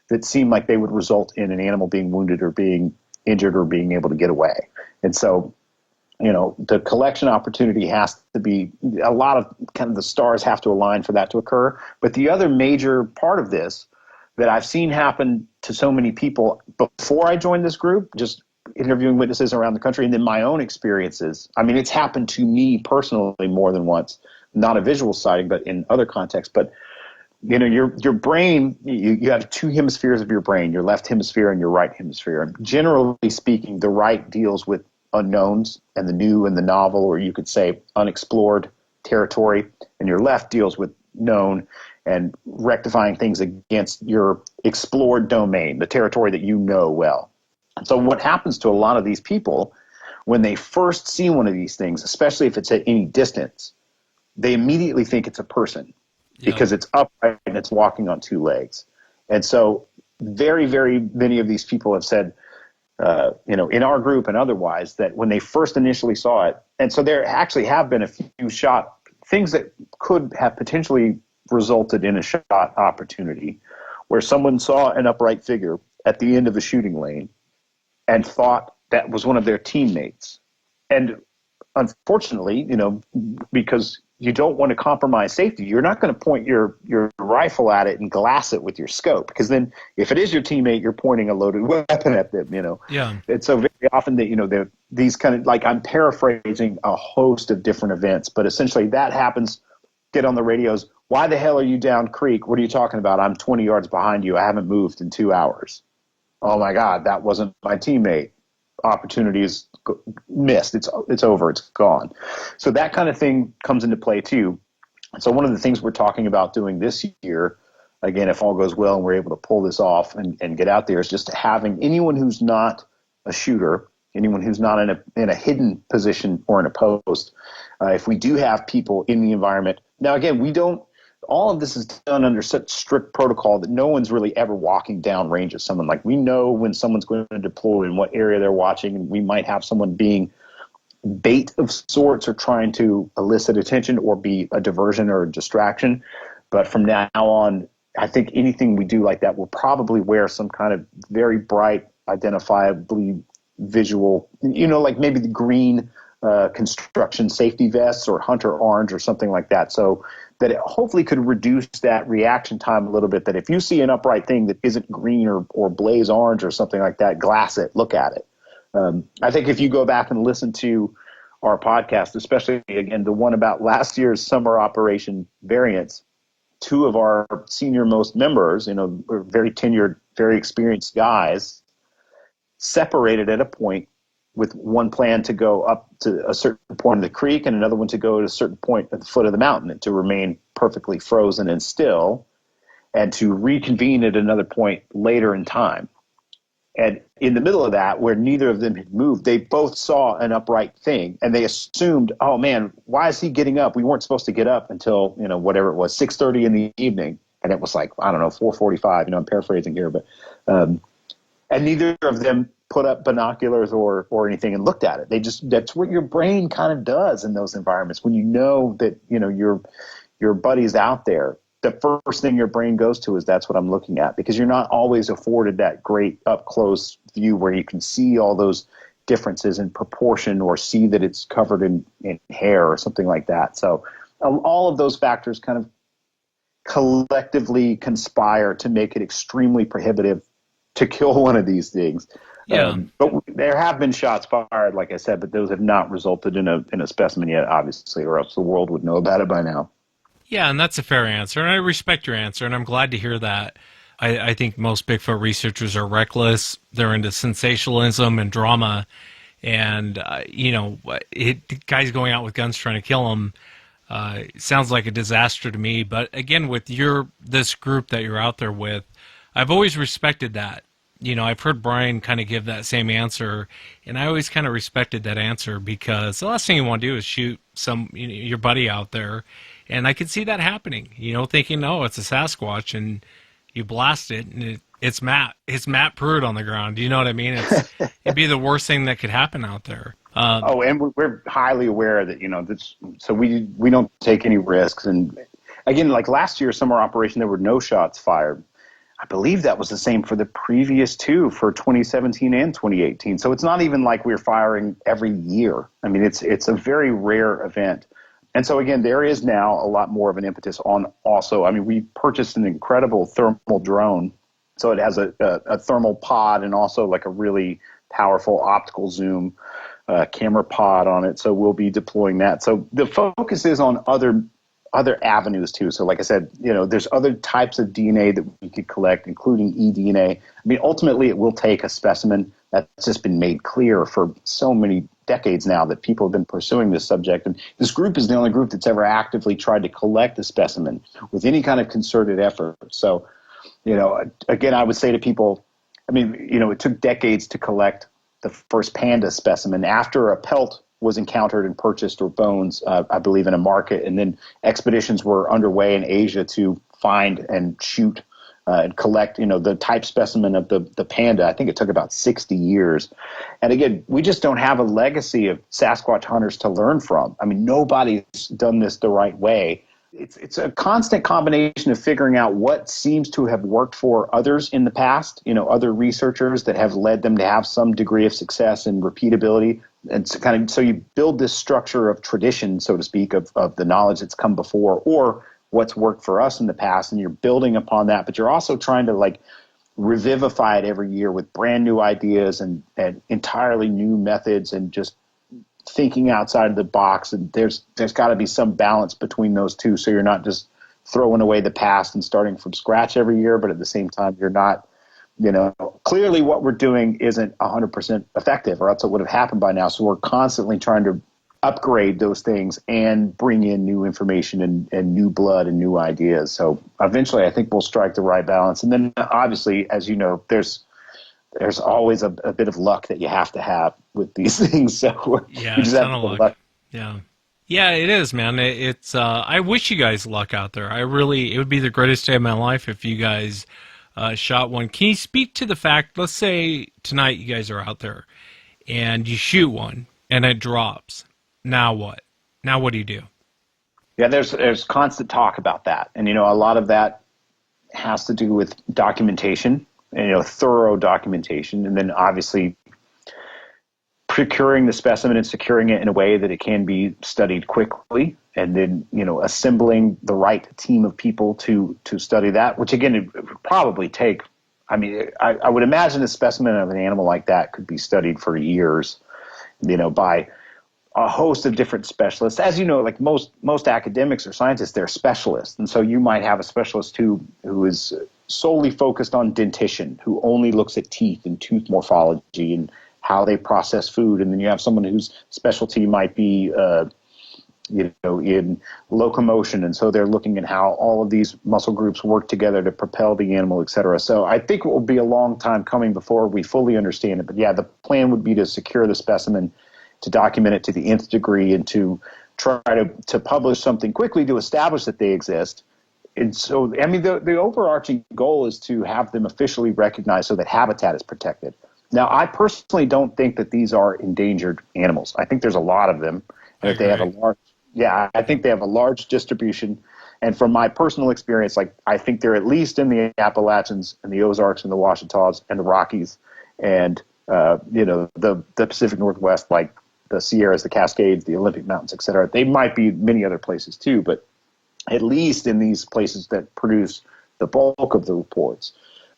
that seem like they would result in an animal being wounded or being injured or being able to get away. And so, the collection opportunity has to be, a lot of kind of the stars have to align for that to occur. But the other major part of this that I've seen happen to so many people before I joined this group, just interviewing witnesses around the country, and then my own experiences. I mean, it's happened to me personally more than once, not a visual sighting, but in other contexts. But your brain, you have 2 hemispheres of your brain, your left hemisphere and your right hemisphere. And generally speaking, the right deals with unknowns and the new and the novel, or you could say unexplored territory, and your left deals with known and rectifying things against your explored domain, the territory that you know well. And so what happens to a lot of these people when they first see one of these things, especially if it's at any distance, they immediately think it's a person. Because it's upright and it's walking on 2 legs. And so very, very many of these people have said, in our group and otherwise, that when they first initially saw it, and so there actually have been a few things that could have potentially resulted in a shot opportunity, where someone saw an upright figure at the end of the shooting lane and thought that was one of their teammates. And unfortunately, because you don't want to compromise safety, you're not going to point your rifle at it and glass it with your scope, because then if it is your teammate, you're pointing a loaded weapon at them, Yeah. And so very often that, these kind of, like, I'm paraphrasing a host of different events, but essentially that happens. Get on the radios. Why the hell are you down creek? What are you talking about? I'm 20 yards behind you. I haven't moved in 2 hours. Oh my God, that wasn't my teammate. Opportunity is missed. It's over. It's gone. So that kind of thing comes into play too. So one of the things we're talking about doing this year, again, if all goes well and we're able to pull this off and get out there, is just having anyone who's not a shooter, anyone who's not in a hidden position or in a post, if we do have people in the environment. Now, again, all of this is done under such strict protocol that no one's really ever walking down range of someone. Like, we know when someone's going to deploy and what area they're watching, and we might have someone being bait of sorts or trying to elicit attention or be a diversion or a distraction. But from now on, I think anything we do like that will probably wear some kind of very bright, identifiably visual, like maybe the green construction safety vests or hunter orange or something like that. So that it hopefully could reduce that reaction time a little bit, that if you see an upright thing that isn't green or blaze orange or something like that, glass it, look at it. I think if you go back and listen to our podcast, especially, again, the one about last year's summer operation variants, two of our senior most members, were very tenured, very experienced guys, separated at a point with one plan to go up to a certain point of the creek and another one to go to a certain point at the foot of the mountain and to remain perfectly frozen and still, and to reconvene at another point later in time. And in the middle of that, where neither of them had moved, they both saw an upright thing, and they assumed, oh man, why is he getting up? We weren't supposed to get up until, whatever it was, 6:30 in the evening. And it was like, I don't know, 4:45, I'm paraphrasing here, but, and neither of them put up binoculars or anything and looked at it. That's what your brain kind of does in those environments. When you know that, your buddy's out there, the first thing your brain goes to is, that's what I'm looking at, because you're not always afforded that great up close view where you can see all those differences in proportion or see that it's covered in hair or something like that. So all of those factors kind of collectively conspire to make it extremely prohibitive to kill one of these things. Yeah. But there have been shots fired, like I said, but those have not resulted in a specimen yet, obviously, or else the world would know about it by now. Yeah, and that's a fair answer, and I respect your answer, and I'm glad to hear that. I think most Bigfoot researchers are reckless. They're into sensationalism and drama, and, guys going out with guns trying to kill them sounds like a disaster to me. But again, with this group that you're out there with, I've always respected that. I've heard Brian kind of give that same answer, and I always kind of respected that answer, because the last thing you want to do is shoot your buddy out there. And I could see that happening, thinking, oh, it's a Sasquatch, and you blast it, and it's Matt Pruitt on the ground. Do you know what I mean? It'd be the worst thing that could happen out there. And we're highly aware that, so we don't take any risks. And again, like last year's summer operation, there were no shots fired. I believe that was the same for the previous two, for 2017 and 2018. So it's not even like we're firing every year. I mean, it's a very rare event. And so, again, there is now a lot more of an impetus on also, we purchased an incredible thermal drone. So it has a thermal pod and also like a really powerful optical zoom camera pod on it. So we'll be deploying that. So the focus is on other avenues too. So like I said, there's other types of DNA that we could collect, including eDNA. Ultimately it will take a specimen. That's just been made clear for so many decades now that people have been pursuing this subject. And this group is the only group that's ever actively tried to collect a specimen with any kind of concerted effort. So, again, I would say to people, it took decades to collect the first panda specimen after a pelt was encountered and purchased, or bones, I believe, in a market. And then expeditions were underway in Asia to find and shoot and collect, the type specimen of the panda. I think it took about 60 years. And again, we just don't have a legacy of Sasquatch hunters to learn from. I mean, nobody's done this the right way. It's a constant combination of figuring out what seems to have worked for others in the past, other researchers that have led them to have some degree of success and repeatability. And so you build this structure of tradition, so to speak, of the knowledge that's come before, or what's worked for us in the past, and you're building upon that, but you're also trying to revivify it every year with brand new ideas and entirely new methods and just thinking outside of the box. And there's got to be some balance between those two, so you're not just throwing away the past and starting from scratch every year, but at the same time you're not, clearly what we're doing isn't 100% effective, or else it would have happened by now. So we're constantly trying to upgrade those things and bring in new information and new blood and new ideas. So eventually I think we'll strike the right balance. And then obviously, as you know, there's always a bit of luck that you have to have with these things. So yeah, you just have luck. Yeah. Yeah, it is, man. It's I wish you guys luck out there. It would be the greatest day of my life if you guys shot one. Can you speak to the fact, let's say tonight you guys are out there and you shoot one and it drops. Now what? Now what do you do? Yeah, there's constant talk about that. And, a lot of that has to do with documentation, and, thorough documentation. And then obviously procuring the specimen and securing it in a way that it can be studied quickly. And then, assembling the right team of people to study that, which again, it would probably take, I would imagine a specimen of an animal like that could be studied for years, by a host of different specialists. As you know, like most academics or scientists, they're specialists. And so you might have a specialist who is solely focused on dentition, who only looks at teeth and tooth morphology and how they process food. And then you have someone whose specialty might be, in locomotion. And so they're looking at how all of these muscle groups work together to propel the animal, et cetera. So I think it will be a long time coming before we fully understand it. But yeah, the plan would be to secure the specimen, to document it to the nth degree, and to try to publish something quickly to establish that they exist. And so, the overarching goal is to have them officially recognized so that habitat is protected. Now, I personally don't think that these are endangered animals. I think there's a lot of them, and that they have I think they have a large distribution. And from my personal experience, I think they're at least in the Appalachians and the Ozarks and the Ouachitas and the Rockies and the Pacific Northwest, like the Sierras, the Cascades, the Olympic Mountains, et cetera. They might be many other places too, but at least in these places that produce the bulk of the reports.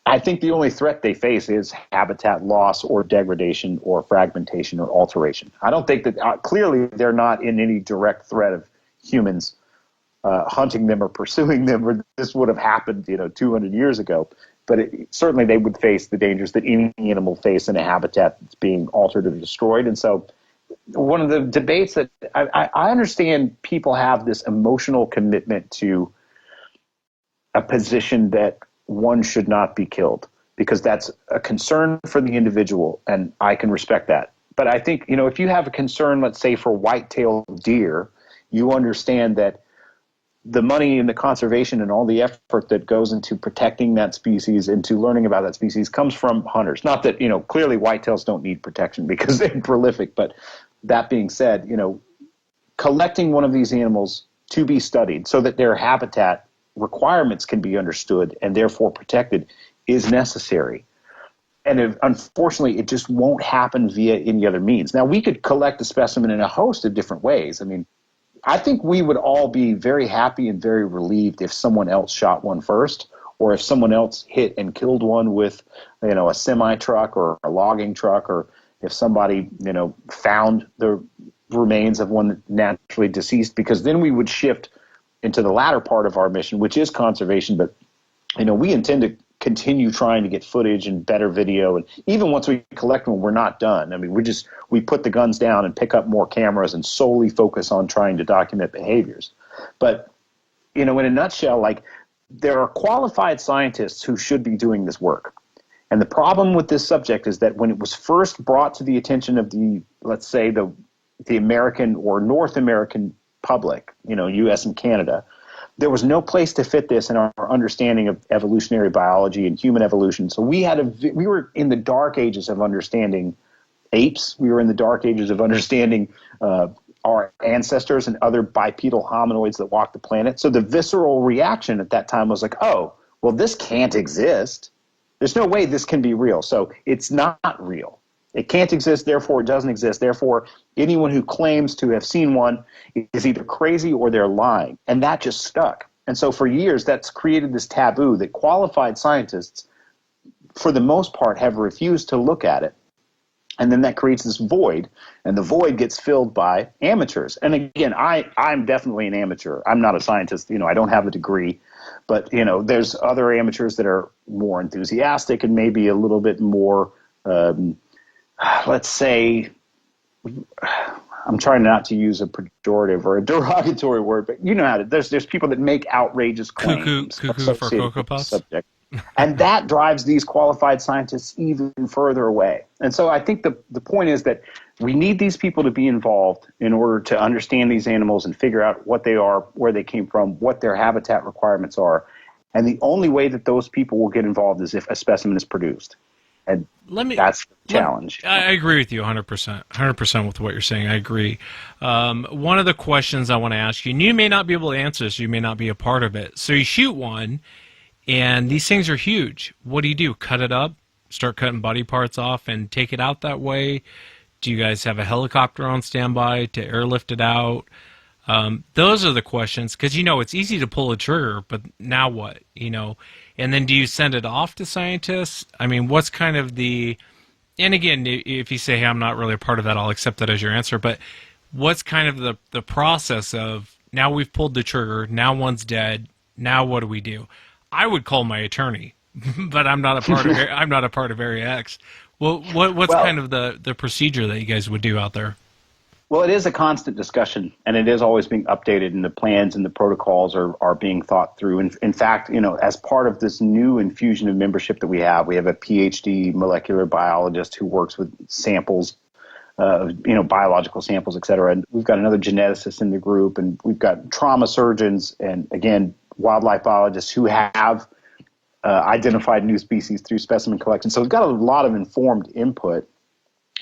I think the only threat they face is habitat loss or degradation or fragmentation or alteration. I don't think that clearly they're not in any direct threat of humans hunting them or pursuing them, or this would have happened 200 years ago. But certainly they would face the dangers that any animal face in a habitat that's being altered or destroyed. And so one of the debates that I understand, people have this emotional commitment to a position that one should not be killed, because that's a concern for the individual, and I can respect that. But I think, if you have a concern, let's say, for white-tailed deer, you understand that the money and the conservation and all the effort that goes into protecting that species, into learning about that species, comes from hunters. Not that, clearly whitetails don't need protection because they're prolific, but that being said, collecting one of these animals to be studied so that their habitat requirements can be understood and therefore protected is necessary. And unfortunately, it just won't happen via any other means. Now, we could collect a specimen in a host of different ways. I think we would all be very happy and very relieved if someone else shot one first, or if someone else hit and killed one with, a semi-truck or a logging truck, or if somebody, found the remains of one naturally deceased, because then we would shift into the latter part of our mission, which is conservation. But, we intend to continue trying to get footage and better video. And even once we collect one, we're not done. We put the guns down and pick up more cameras and solely focus on trying to document behaviors. But, in a nutshell, there are qualified scientists who should be doing this work. And the problem with this subject is that when it was first brought to the attention of the American or North American public, U.S. and Canada, there was no place to fit this in our understanding of evolutionary biology and human evolution. So we were in the dark ages of understanding apes. We were in the dark ages of understanding our ancestors and other bipedal hominoids that walked the planet. So the visceral reaction at that time was like, oh, well, this can't exist. There's no way this can be real. So it's not real. It can't exist, therefore it doesn't exist. Therefore, anyone who claims to have seen one is either crazy or they're lying. And that just stuck. And so for years, that's created this taboo that qualified scientists, for the most part, have refused to look at it. And then that creates this void, and the void gets filled by amateurs. And again, I'm definitely an amateur. I'm not a scientist. I don't have a degree. But, there's other amateurs that are more enthusiastic and maybe a little bit more, let's say, I'm trying not to use a pejorative or a derogatory word, but there's people that make outrageous claims. Cuckoo for Cocoa Puffs. Subject. And that drives these qualified scientists even further away. And so I think the point is that we need these people to be involved in order to understand these animals and figure out what they are, where they came from, what their habitat requirements are. And the only way that those people will get involved is if a specimen is produced. And that's the challenge. I agree with you 100%. 100% with what you're saying. I agree. One of the questions I want to ask you, and you may not be able to answer this, you may not be a part of it. So you shoot one, and these things are huge. What do? Cut it up? Start cutting body parts off and take it out that way? Do you guys have a helicopter on standby to airlift it out? Those are the questions, because, it's easy to pull a trigger, but now what? And then do you send it off to scientists? I mean, what's kind of and again, if you say, hey, I'm not really a part of that, I'll accept that as your answer, but what's kind of the process of, now we've pulled the trigger, now one's dead, now what do? I would call my attorney, but I'm not a part of Area X. Well, what's kind of the procedure that you guys would do out there? Well, it is a constant discussion, and it is always being updated, and the plans and the protocols are being thought through. And in fact, as part of this new infusion of membership that we have a PhD molecular biologist who works with samples, biological samples, et cetera. And we've got another geneticist in the group, and we've got trauma surgeons, and again, wildlife biologists who have identified new species through specimen collection. So we've got a lot of informed input.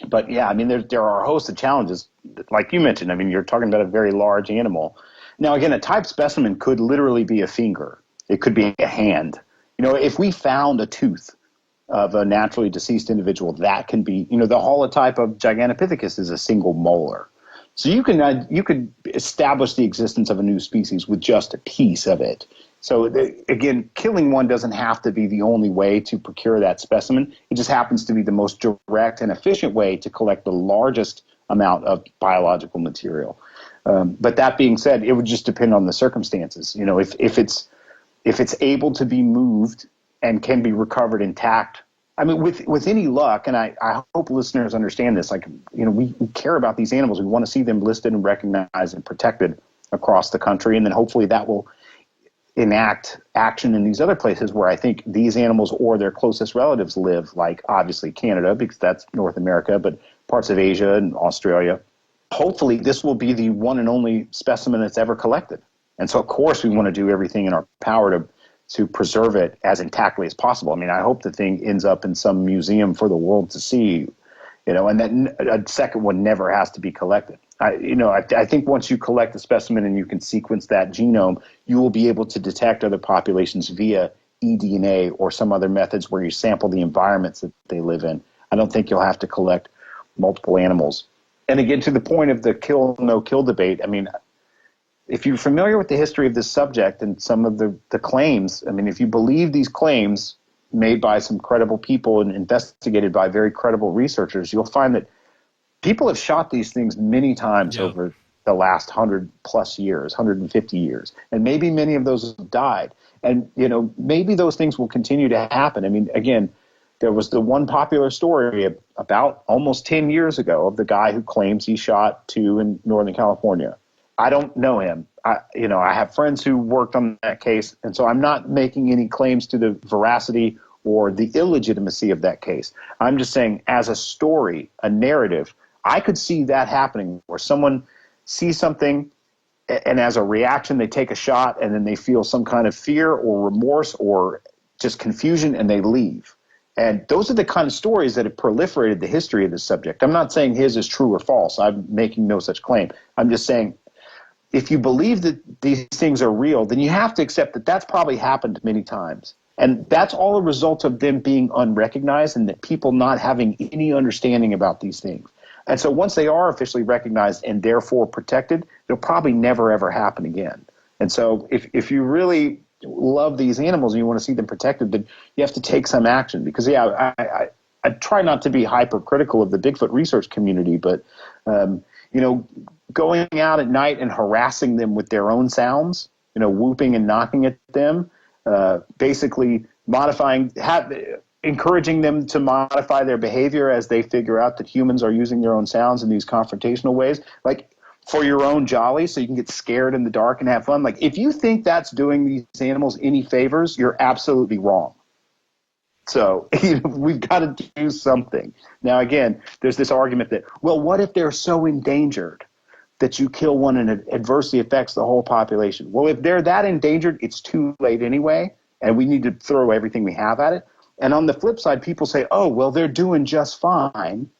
But yeah, I mean, there are a host of challenges, like you mentioned. I mean, you're talking about a very large animal. Now, again, a type specimen could literally be a finger. It could be a hand. If we found a tooth of a naturally deceased individual, that can be, the holotype of Gigantopithecus is a single molar. So you could establish the existence of a new species with just a piece of it. So again, killing one doesn't have to be the only way to procure that specimen. It just happens to be the most direct and efficient way to collect the largest amount of biological material. But that being said, it would just depend on the circumstances. If it's able to be moved and can be recovered intact. I mean, with any luck, and I hope listeners understand this, we care about these animals. We want to see them listed and recognized and protected across the country, and then hopefully that will enact action in these other places where I think these animals or their closest relatives live, like obviously Canada, because that's North America, but parts of Asia and Australia. Hopefully this will be the one and only specimen that's ever collected. And so, of course, we want to do everything in our power to preserve it as intactly as possible. I mean, I hope the thing ends up in some museum for the world to see, and that a second one never has to be collected. I think once you collect the specimen and you can sequence that genome, you will be able to detect other populations via eDNA or some other methods where you sample the environments that they live in. I don't think you'll have to collect multiple animals. And again, to the point of the kill, no kill debate, I mean, if you're familiar with the history of this subject and some of the claims, I mean, if you believe these claims made by some credible people and investigated by very credible researchers, you'll find that people have shot these things many times over the last 100+ years, 150 years, and maybe many of those have died. And, maybe those things will continue to happen. I mean, again, there was the one popular story about almost 10 years ago of the guy who claims he shot 2 in Northern California. I don't know him. I have friends who worked on that case, and so I'm not making any claims to the veracity or the illegitimacy of that case. I'm just saying, as a story, a narrative, I could see that happening where someone sees something and as a reaction, they take a shot, and then they feel some kind of fear or remorse or just confusion, and they leave. And those are the kind of stories that have proliferated the history of this subject. I'm not saying his is true or false. I'm making no such claim. I'm just saying, if you believe that these things are real, then you have to accept that that's probably happened many times. And that's all a result of them being unrecognized and that people not having any understanding about these things. And so once they are officially recognized and therefore protected, they'll probably never, ever happen again. And so if you really love these animals and you want to see them protected, then you have to take some action. Because, yeah, I try not to be hypercritical of the Bigfoot research community, but, going out at night and harassing them with their own sounds, whooping and knocking at them, basically encouraging them to modify their behavior as they figure out that humans are using their own sounds in these confrontational ways, like for your own jolly, so you can get scared in the dark and have fun. Like, if you think that's doing these animals any favors, you're absolutely wrong. So we've got to do something. Now, again, there's this argument that, well, what if they're so endangered that you kill one and it adversely affects the whole population? Well, if they're that endangered, it's too late anyway, and we need to throw everything we have at it. And on the flip side, people say, oh, well, they're doing just fine.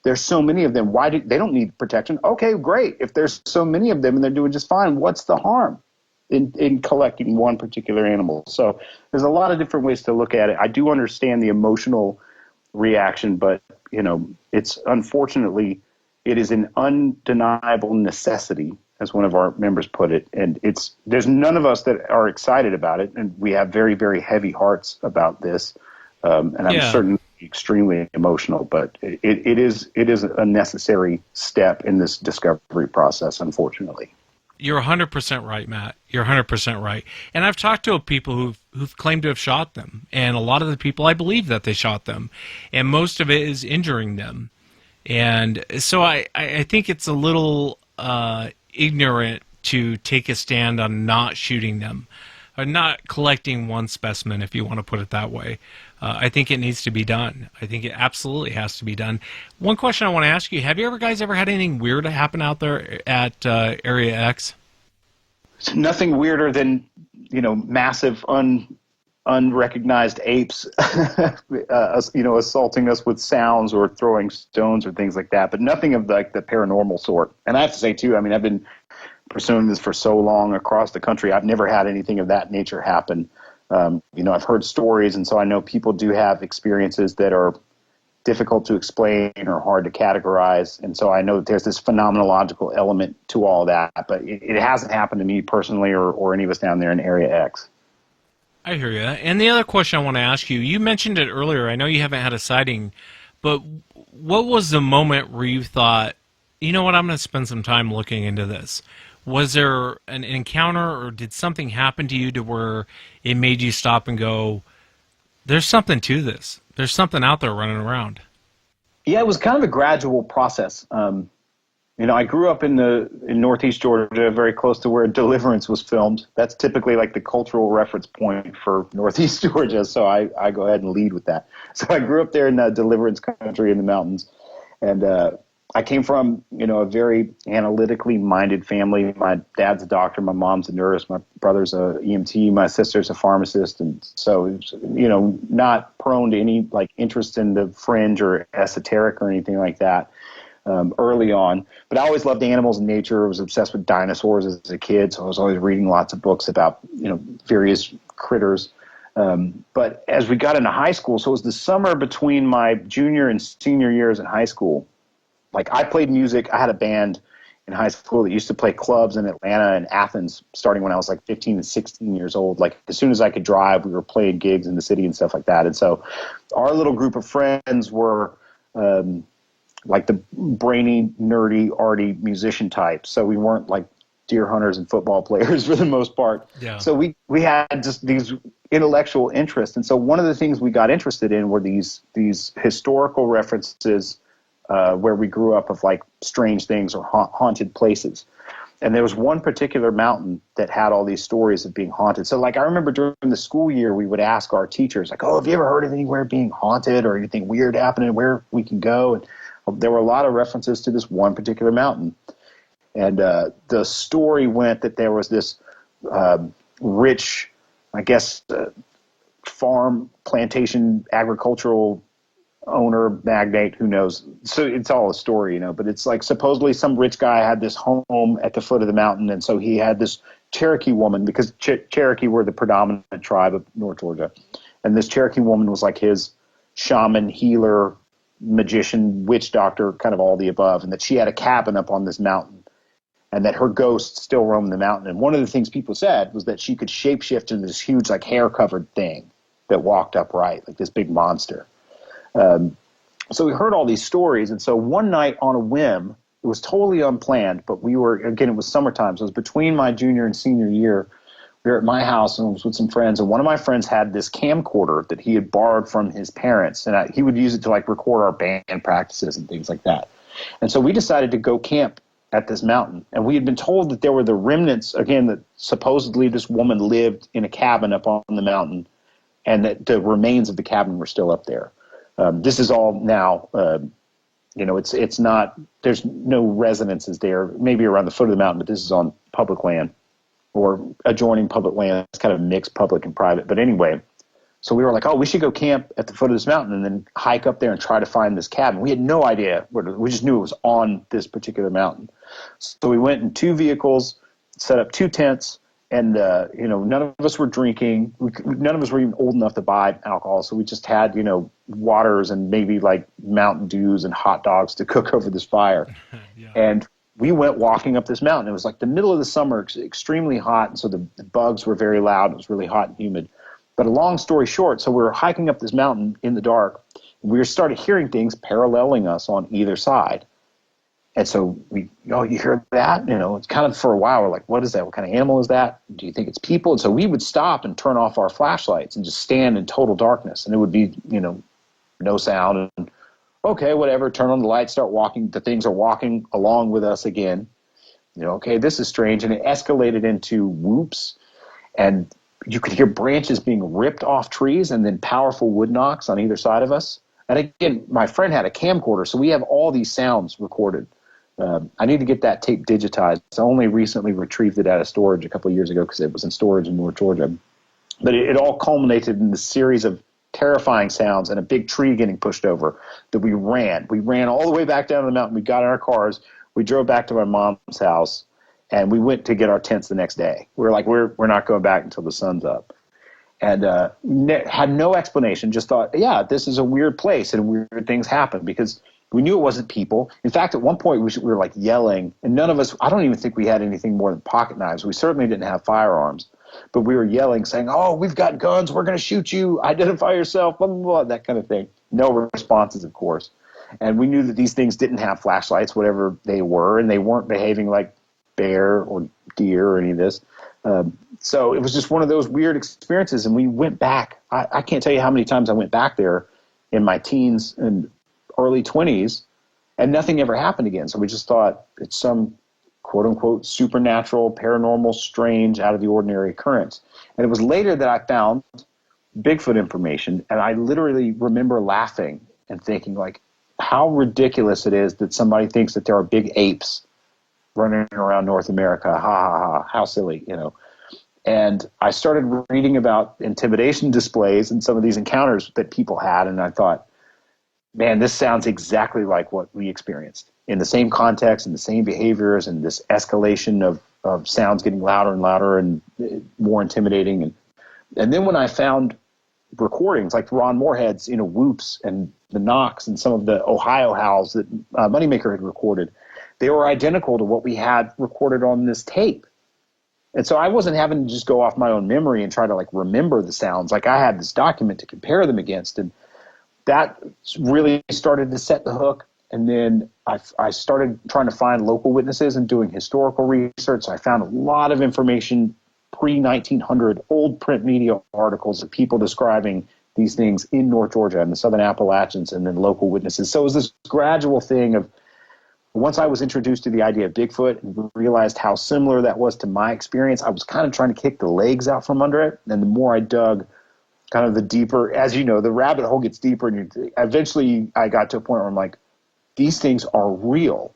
There's so many of them. They don't need protection? Okay, great. If there's so many of them and they're doing just fine, what's the harm in collecting one particular animal? So there's a lot of different ways to look at it. I do understand the emotional reaction, but, it's unfortunately, it is an undeniable necessity, as one of our members put it. And there's none of us that are excited about it. And we have very, very heavy hearts about this. And I'm certainly extremely emotional, but it is a necessary step in this discovery process, unfortunately. You're 100% right, Matt. You're 100% right. And I've talked to people who've claimed to have shot them. And a lot of the people, I believe that they shot them. And most of it is injuring them. And so I think it's a little ignorant to take a stand on not shooting them, or not collecting one specimen, if you want to put it that way. I think it needs to be done. I think it absolutely has to be done. One question I want to ask you, have you guys ever had anything weird happen out there at Area X? Nothing weirder than, massive unrecognized apes, assaulting us with sounds or throwing stones or things like that, but nothing of the paranormal sort. And I have to say, too, I've been pursuing this for so long across the country. I've never had anything of that nature happen. I've heard stories, and so I know people do have experiences that are difficult to explain or hard to categorize. And so I know that there's this phenomenological element to all that, but it hasn't happened to me personally or any of us down there in Area X. I hear you. And the other question I want to ask you, you mentioned it earlier. I know you haven't had a sighting, but what was the moment where you thought, you know what, I'm going to spend some time looking into this? Was there an encounter, or did something happen to you to where it made you stop and go, there's something to this? There's something out there running around. Yeah, it was kind of a gradual process. I grew up in Northeast Georgia, very close to where Deliverance was filmed. That's typically like the cultural reference point for Northeast Georgia, so I go ahead and lead with that. So I grew up there in Deliverance country in the mountains, and I came from, a very analytically minded family. My dad's a doctor, my mom's a nurse, my brother's a EMT, my sister's a pharmacist, and so it was, not prone to any interest in the fringe or esoteric or anything like that early on. But I always loved animals and nature. I was obsessed with dinosaurs as a kid, so I was always reading lots of books about various critters. But as we got into high school, so it was the summer between my junior and senior years in high school. I played music. I had a band in high school that used to play clubs in Atlanta and Athens starting when I was 15 and 16 years old. As soon as I could drive, we were playing gigs in the city and stuff like that. And so our little group of friends were the brainy, nerdy, arty musician types. So we weren't deer hunters and football players for the most part. Yeah. So we had just these intellectual interests. And so one of the things we got interested in were these historical references where we grew up of strange things or haunted places. And there was one particular mountain that had all these stories of being haunted. So I remember during the school year, we would ask our teachers oh, have you ever heard of anywhere being haunted or anything weird happening, where we can go? And there were a lot of references to this one particular mountain. And the story went that there was this rich, I guess, farm, plantation, agricultural owner, magnate, who knows. So it's all a story, but it's like supposedly some rich guy had this home at the foot of the mountain. And so he had this Cherokee woman, because Cherokee were the predominant tribe of North Georgia. And this Cherokee woman was like his shaman, healer, magician, witch doctor, kind of all the above. And that she had a cabin up on this mountain, and that her ghost still roamed the mountain. And one of the things people said was that she could shapeshift into this huge, like, hair-covered thing that walked upright, like this big monster. So we heard all these stories. And so one night on a whim, it was totally unplanned, but we were, again, it was summertime. So it was between my junior and senior year. We were at my house and I was with some friends. And one of my friends had this camcorder that he had borrowed from his parents. And he would use it to, like, record our band practices and things like that. And so we decided to go camp at this mountain. And we had been told that there were the remnants, again, that supposedly this woman lived in a cabin up on the mountain, and that the remains of the cabin were still up there. This is all now, it's not, there's no residences there, maybe around the foot of the mountain, but this is on public land or adjoining public land. It's kind of mixed public and private. But anyway, so we were like, oh, we should go camp at the foot of this mountain and then hike up there and try to find this cabin. We had no idea. We just knew it was on this particular mountain. So we went in 2 vehicles, set up 2 tents, and, none of us were drinking. None of us were even old enough to buy alcohol. So we just had, waters and maybe like Mountain Dews and hot dogs to cook over this fire. Yeah. And we went walking up this mountain. It was like the middle of the summer, extremely hot. And so the bugs were very loud. It was really hot and humid. But a long story short, so we were hiking up this mountain in the dark. And we started hearing things paralleling us on either side. And so you hear that? It's kind of, for a while, we're like, what is that? What kind of animal is that? Do you think it's people? And so we would stop and turn off our flashlights and just stand in total darkness. And it would be, no sound. And okay, whatever, turn on the lights, start walking. The things are walking along with us again. Okay, this is strange. And it escalated into whoops. And you could hear branches being ripped off trees and then powerful wood knocks on either side of us. And again, my friend had a camcorder, so we have all these sounds recorded. I need to get that tape digitized. I only recently retrieved it out of storage a couple of years ago because it was in storage in North Georgia. But it all culminated in this series of terrifying sounds and a big tree getting pushed over that we ran. We ran all the way back down the mountain. We got in our cars. We drove back to my mom's house, and we went to get our tents the next day. We were like, we're not going back until the sun's up. And had no explanation, just thought, yeah, this is a weird place and weird things happen, because we knew it wasn't people. In fact, at one point we were like yelling, and none of us, I don't even think we had anything more than pocket knives. We certainly didn't have firearms, but we were yelling, saying, oh, we've got guns, we're going to shoot you, identify yourself, blah, blah, blah, that kind of thing. No responses, of course. And we knew that these things didn't have flashlights, whatever they were, and they weren't behaving like bear or deer or any of this. So it was just one of those weird experiences, and we went back. I can't tell you how many times I went back there in my teens and early 20s, and nothing ever happened again. So we just thought it's some quote-unquote supernatural, paranormal, strange, out-of-the-ordinary occurrence. And it was later that I found Bigfoot information, and I literally remember laughing and thinking, like, how ridiculous it is that somebody thinks that there are big apes running around North America. Ha, ha, ha, how silly, And I started reading about intimidation displays and some of these encounters that people had, and I thought, man, this sounds exactly like what we experienced, in the same context and the same behaviors and this escalation of sounds getting louder and louder and more intimidating. And then when I found recordings like Ron Moorhead's, whoops and the knocks and some of the Ohio howls that Moneymaker had recorded, they were identical to what we had recorded on this tape. And so I wasn't having to just go off my own memory and try to like remember the sounds. Like I had this document to compare them against, and that really started to set the hook. And then I started trying to find local witnesses and doing historical research. So I found a lot of information pre-1900, old print media articles of people describing these things in North Georgia and the Southern Appalachians, and then local witnesses. So it was this gradual thing of, once I was introduced to the idea of Bigfoot and realized how similar that was to my experience, I was kind of trying to kick the legs out from under it. And the more I dug, kind of the deeper, as you know, the rabbit hole gets deeper. And eventually I got to a point where I'm like, these things are real.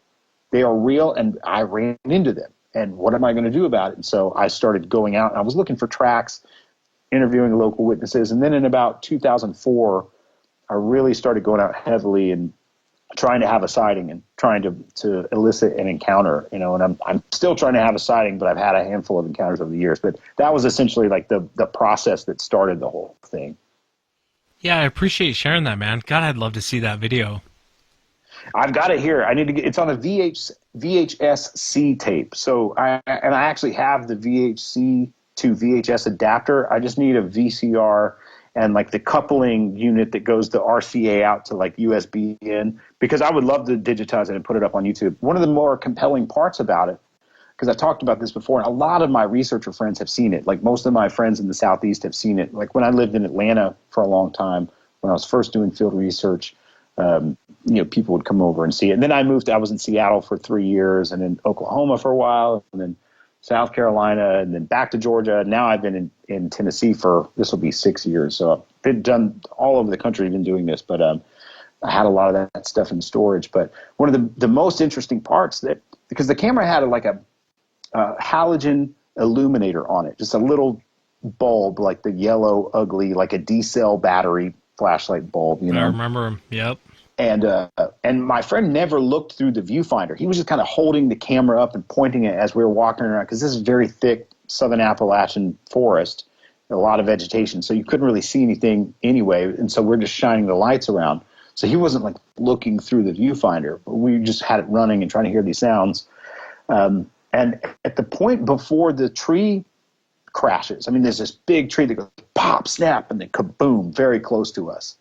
they are real, and I ran into them. And what am I going to do about it? And so I started going out, and I was looking for tracks, interviewing local witnesses. And then in about 2004, I really started going out heavily and trying to have a sighting and trying to elicit an encounter, and I'm still trying to have a sighting, but I've had a handful of encounters over the years. But that was essentially like the process that started the whole thing. Yeah, I appreciate sharing that, man. God, I'd love to see that video. I've got it here. I need to get it's on a VHS-C tape. So I actually have the VHC to VHS adapter. I just need a VCR and like the coupling unit that goes the RCA out to like USB in, because I would love to digitize it and put it up on YouTube. One of the more compelling parts about it, because I've talked about this before, and a lot of my researcher friends have seen it. Like most of my friends in the Southeast have seen it. Like when I lived in Atlanta for a long time, when I was first doing field research, people would come over and see it. And then I was in Seattle for 3 years, and in Oklahoma for a while, and then South Carolina, and then back to Georgia. Now I've been in Tennessee this will be 6 years. So I've been done all over the country, been doing this, but I had a lot of that stuff in storage. But one of the most interesting parts because the camera had a halogen illuminator on it, just a little bulb, like the yellow, ugly, like a D-cell battery flashlight bulb, I remember him. Yep. And my friend never looked through the viewfinder. He was just kind of holding the camera up and pointing it as we were walking around, because this is very thick Southern Appalachian forest, a lot of vegetation, so you couldn't really see anything anyway. And so we're just shining the lights around. So he wasn't like looking through the viewfinder, but we just had it running and trying to hear these sounds. And at the point before the tree crashes, there's this big tree that goes pop, snap, and then kaboom, very close to us.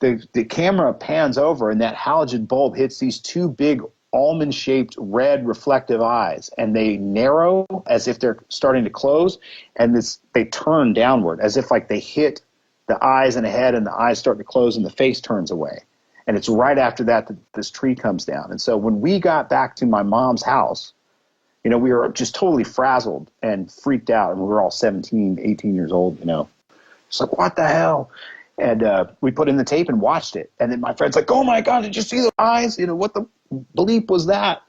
The camera pans over, and that halogen bulb hits these two big almond-shaped red reflective eyes, and they narrow as if they're starting to close, and they turn downward as if like they hit the eyes and the head, and the eyes start to close and the face turns away. And it's right after that this tree comes down. And so when we got back to my mom's house, we were just totally frazzled and freaked out, and we were all 17, 18 years old, It's like, what the hell? And we put in the tape and watched it. And then my friend's like, oh, my God, did you see the eyes? What the bleep was that?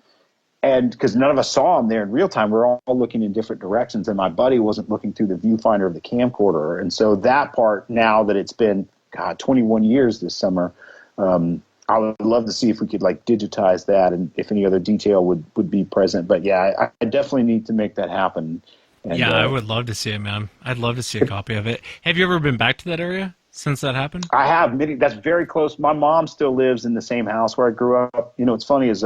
And because none of us saw them there in real time, we're all looking in different directions. And my buddy wasn't looking through the viewfinder of the camcorder. And so that part, now that it's been, 21 years this summer, I would love to see if we could digitize that and if any other detail would be present. But yeah, I definitely need to make that happen. And, I would love to see it, man. I'd love to see a copy of it. Have you ever been back to that area since that happened? I have. That's very close. My mom still lives in the same house where I grew up. What's funny is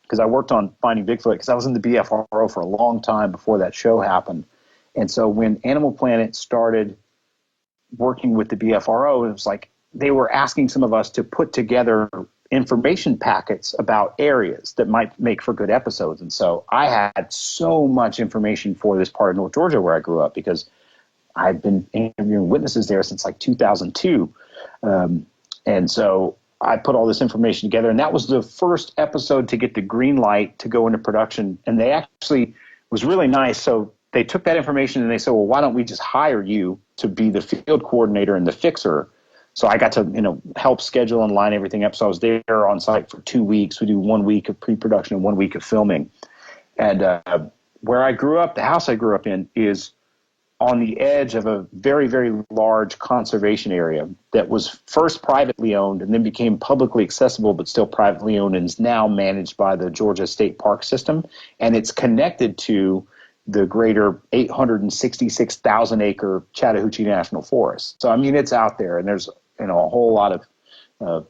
because I worked on Finding Bigfoot, because I was in the BFRO for a long time before that show happened. And so when Animal Planet started working with the BFRO, it was like they were asking some of us to put together information packets about areas that might make for good episodes. And so I had so much information for this part of North Georgia where I grew up, because I've been interviewing witnesses there since 2002. And so I put all this information together, and that was the first episode to get the green light to go into production. And they actually was really nice. So they took that information and they said, well, why don't we just hire you to be the field coordinator and the fixer? So I got to, help schedule and line everything up. So I was there on site for 2 weeks. We do 1 week of pre-production and 1 week of filming. And where I grew up, the house I grew up in, is on the edge of a very, very large conservation area that was first privately owned and then became publicly accessible, but still privately owned, and is now managed by the Georgia State Park System. And it's connected to the greater 866,000 acre Chattahoochee National Forest. So, it's out there, and there's, a whole lot of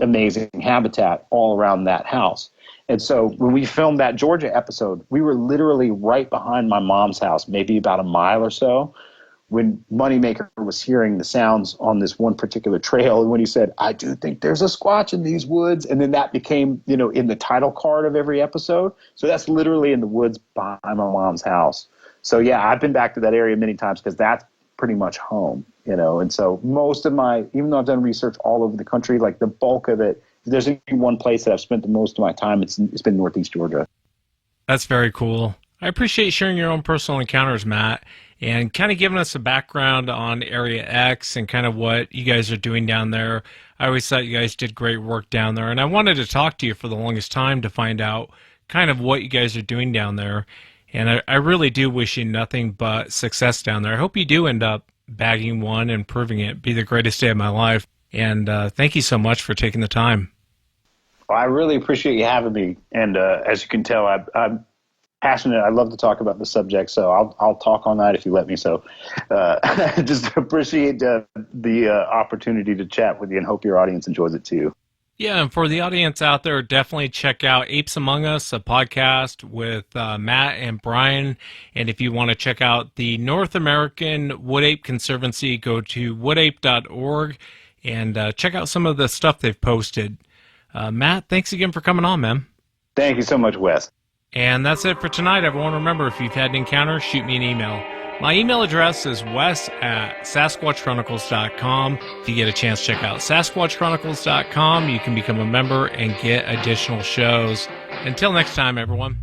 amazing habitat all around that house. And so when we filmed that Georgia episode, we were literally right behind my mom's house, maybe about a mile or so, when Moneymaker was hearing the sounds on this one particular trail. And when he said, I do think there's a Squatch in these woods. And then that became, in the title card of every episode. So that's literally in the woods behind my mom's house. So yeah, I've been back to that area many times, because that's pretty much home, And so most of even though I've done research all over the country, the bulk of it, if there's any one place that I've spent the most of my time, it's been Northeast Georgia. That's very cool. I appreciate sharing your own personal encounters, Matt, and kind of giving us a background on Area X and kind of what you guys are doing down there. I always thought you guys did great work down there, and I wanted to talk to you for the longest time to find out kind of what you guys are doing down there. And I really do wish you nothing but success down there. I hope you do end up bagging one and proving it. Be the greatest day of my life. And thank you so much for taking the time. Well, I really appreciate you having me. And as you can tell, I'm passionate. I love to talk about the subject, so I'll talk all night if you let me. So just appreciate the opportunity to chat with you, and hope your audience enjoys it too. Yeah, and for the audience out there, definitely check out Apes Among Us, a podcast with Matt and Brian. And if you want to check out the North American Wood Ape Conservancy, go to woodape.org and check out some of the stuff they've posted. Matt, thanks again for coming on, man. Thank you so much, Wes. And that's it for tonight, everyone. Remember, if you've had an encounter, shoot me an email. My email address is wes@sasquatchchronicles.com. If you get a chance, check out sasquatchchronicles.com. You can become a member and get additional shows. Until next time, everyone.